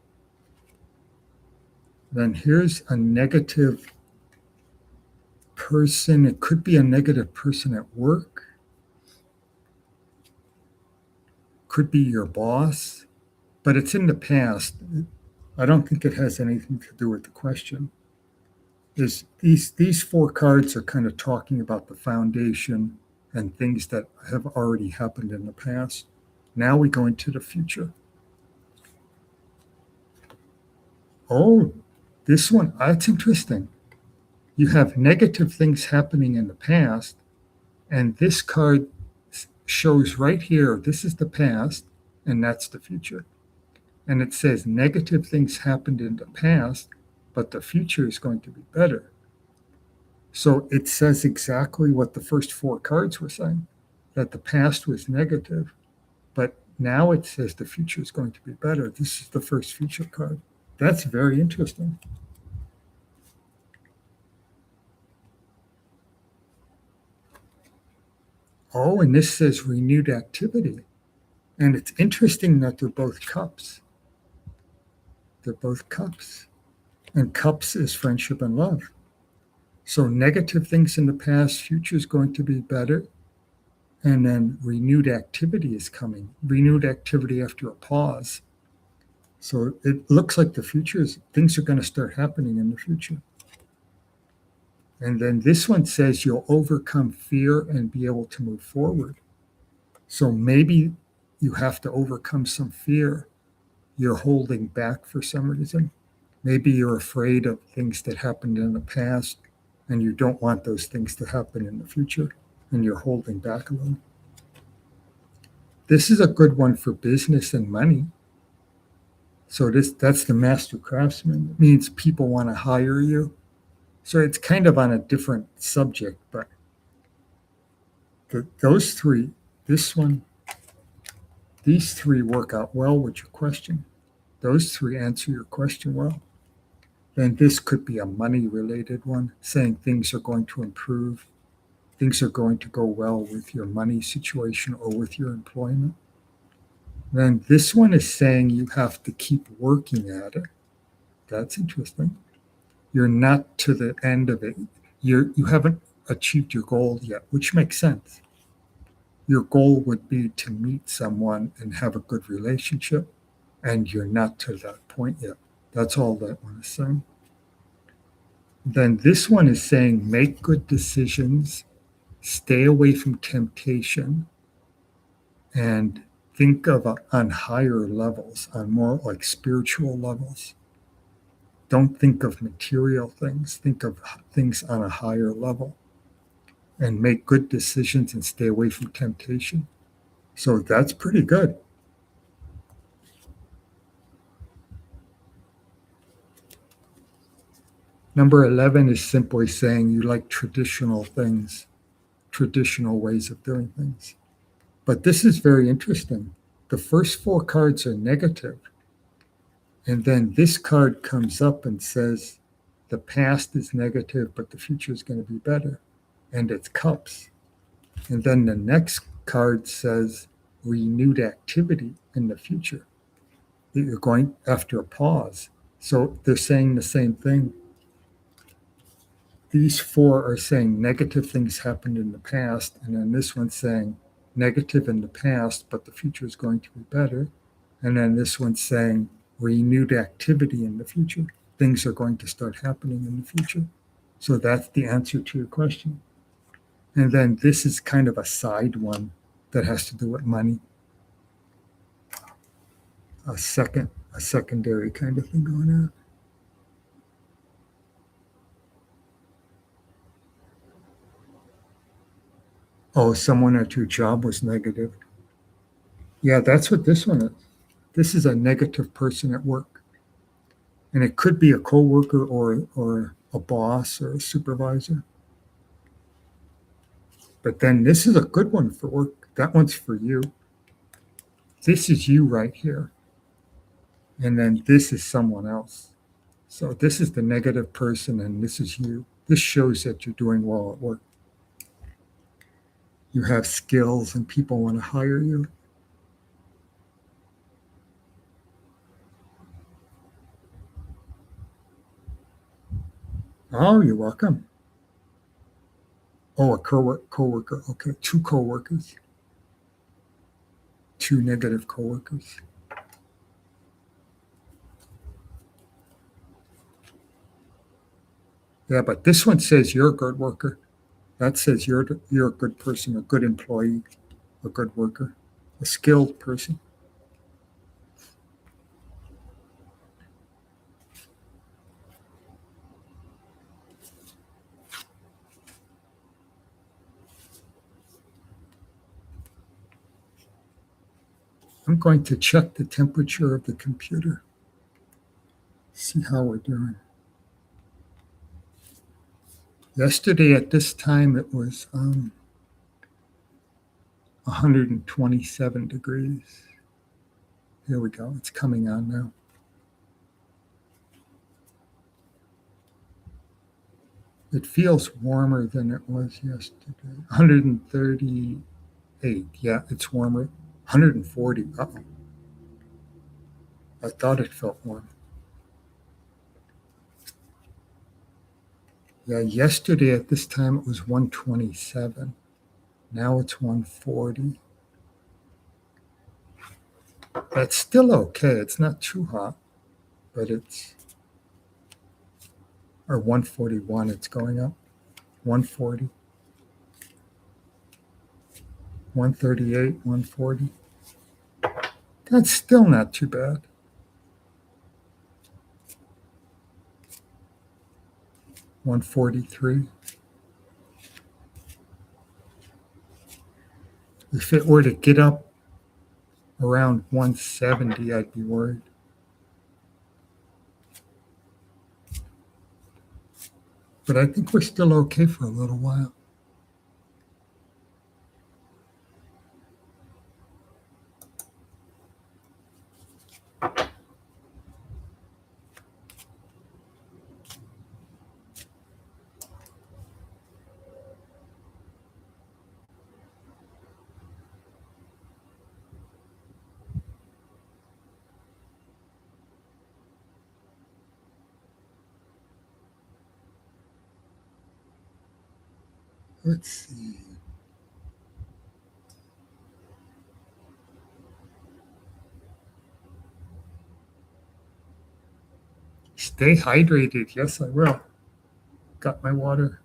Then here's a negative person. It could be a negative person at work, could be your boss, but it's in the past. I don't think it has anything to do with the question. These 4 cards are kind of talking about the foundation and things that have already happened in the past. Now we go into the future. Oh, this one, that's interesting. You have negative things happening in the past, and this card shows right here, this is the past, and that's the future. And it says negative things happened in the past, but the future is going to be better. So it says exactly what the first 4 cards were saying, that the past was negative, but now it says the future is going to be better. This is the first future card. That's very interesting. Oh, and this says renewed activity. And it's interesting that they're both cups. They're both cups. And cups is friendship and love. So negative things in the past, future is going to be better. And then renewed activity is coming. Renewed activity after a pause. So it looks like the future is, things are going to start happening in the future. And then this one says you'll overcome fear and be able to move forward. So maybe you have to overcome some fear you're holding back for some reason. Maybe you're afraid of things that happened in the past and you don't want those things to happen in the future and you're holding back a little. This is a good one for business and money. So that's the master craftsman. It means people want to hire you. So it's kind of on a different subject, but those 3, this one, these 3 work out well with your question. Those 3 answer your question well. Then this could be a money related one, saying things are going to improve. things are going to go well with your money situation or with your employment. Then this one is saying you have to keep working at it. That's interesting. You're not to the end of it. You haven't achieved your goal yet, which makes sense. Your goal would be to meet someone and have a good relationship, and you're not to that point yet. That's all that one is saying. Then this one is saying make good decisions, stay away from temptation, and think of on higher levels, on more like spiritual levels. Don't think of material things, think of things on a higher level, and make good decisions and stay away from temptation. So that's pretty good. Number 11 is simply saying you like traditional things, traditional ways of doing things. But this is very interesting. The first four cards are negative, and then this card comes up and says the past is negative, but the future is going to be better. And it's cups. And then the next card says renewed activity in the future. That you're going after a pause. So they're saying the same thing. These four are saying negative things happened in the past, and then this one's saying negative in the past, but the future is going to be better. And then this one's saying renewed activity in the future. Things are going to start happening in the future. So that's the answer to your question. And then this is kind of a side one that has to do with money. A secondary kind of thing going on. Oh, someone at your job was negative. Yeah, that's what this one is. This is a negative person at work. And it could be a coworker or a boss or a supervisor. But then this is a good one for work. That one's for you. This is you right here. And then this is someone else. So this is the negative person and this is you. This shows that you're doing well at work. You have skills and people want to hire you. Oh, you're welcome. Oh, a coworker. Okay, two coworkers. Two negative coworkers. Yeah, but this one says you're a good worker. That says you're a good person, a good employee, a good worker, a skilled person. I'm going to check the temperature of the computer. See how we're doing. Yesterday at this time it was 127 degrees. Here we go. It's coming on now. It feels warmer than it was yesterday. 138. Yeah, it's warmer. 140. Uh-oh. I thought it felt warm. Yeah, yesterday at this time it was 127. Now it's 140. That's still okay. It's not too hot, but it's, or 141. It's going up. 140. 138, 140. That's still not too bad. 143. If it were to get up around 170, I'd be worried. But I think we're still okay for a little while. Let's see. Stay hydrated. Yes, I will. Got my water.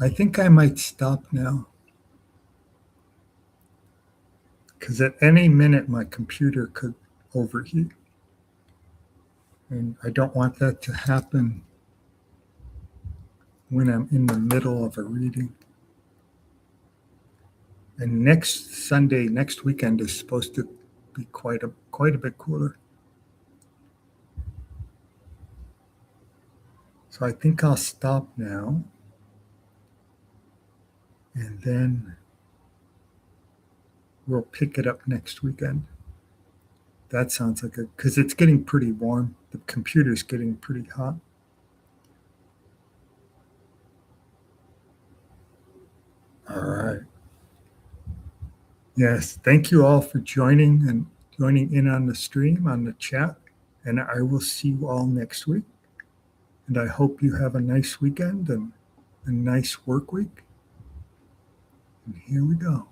I think I might stop now because at any minute my computer could overheat. And I don't want that to happen when I'm in the middle of a reading. And next Sunday, next weekend is supposed to be quite a bit cooler. So I think I'll stop now. And then we'll pick it up next weekend. That sounds like because it's getting pretty warm. The computer's getting pretty hot. All right. Yes. Thank you all for joining and joining in on the stream, on the chat. And I will see you all next week. And I hope you have a nice weekend and a nice work week. And here we go.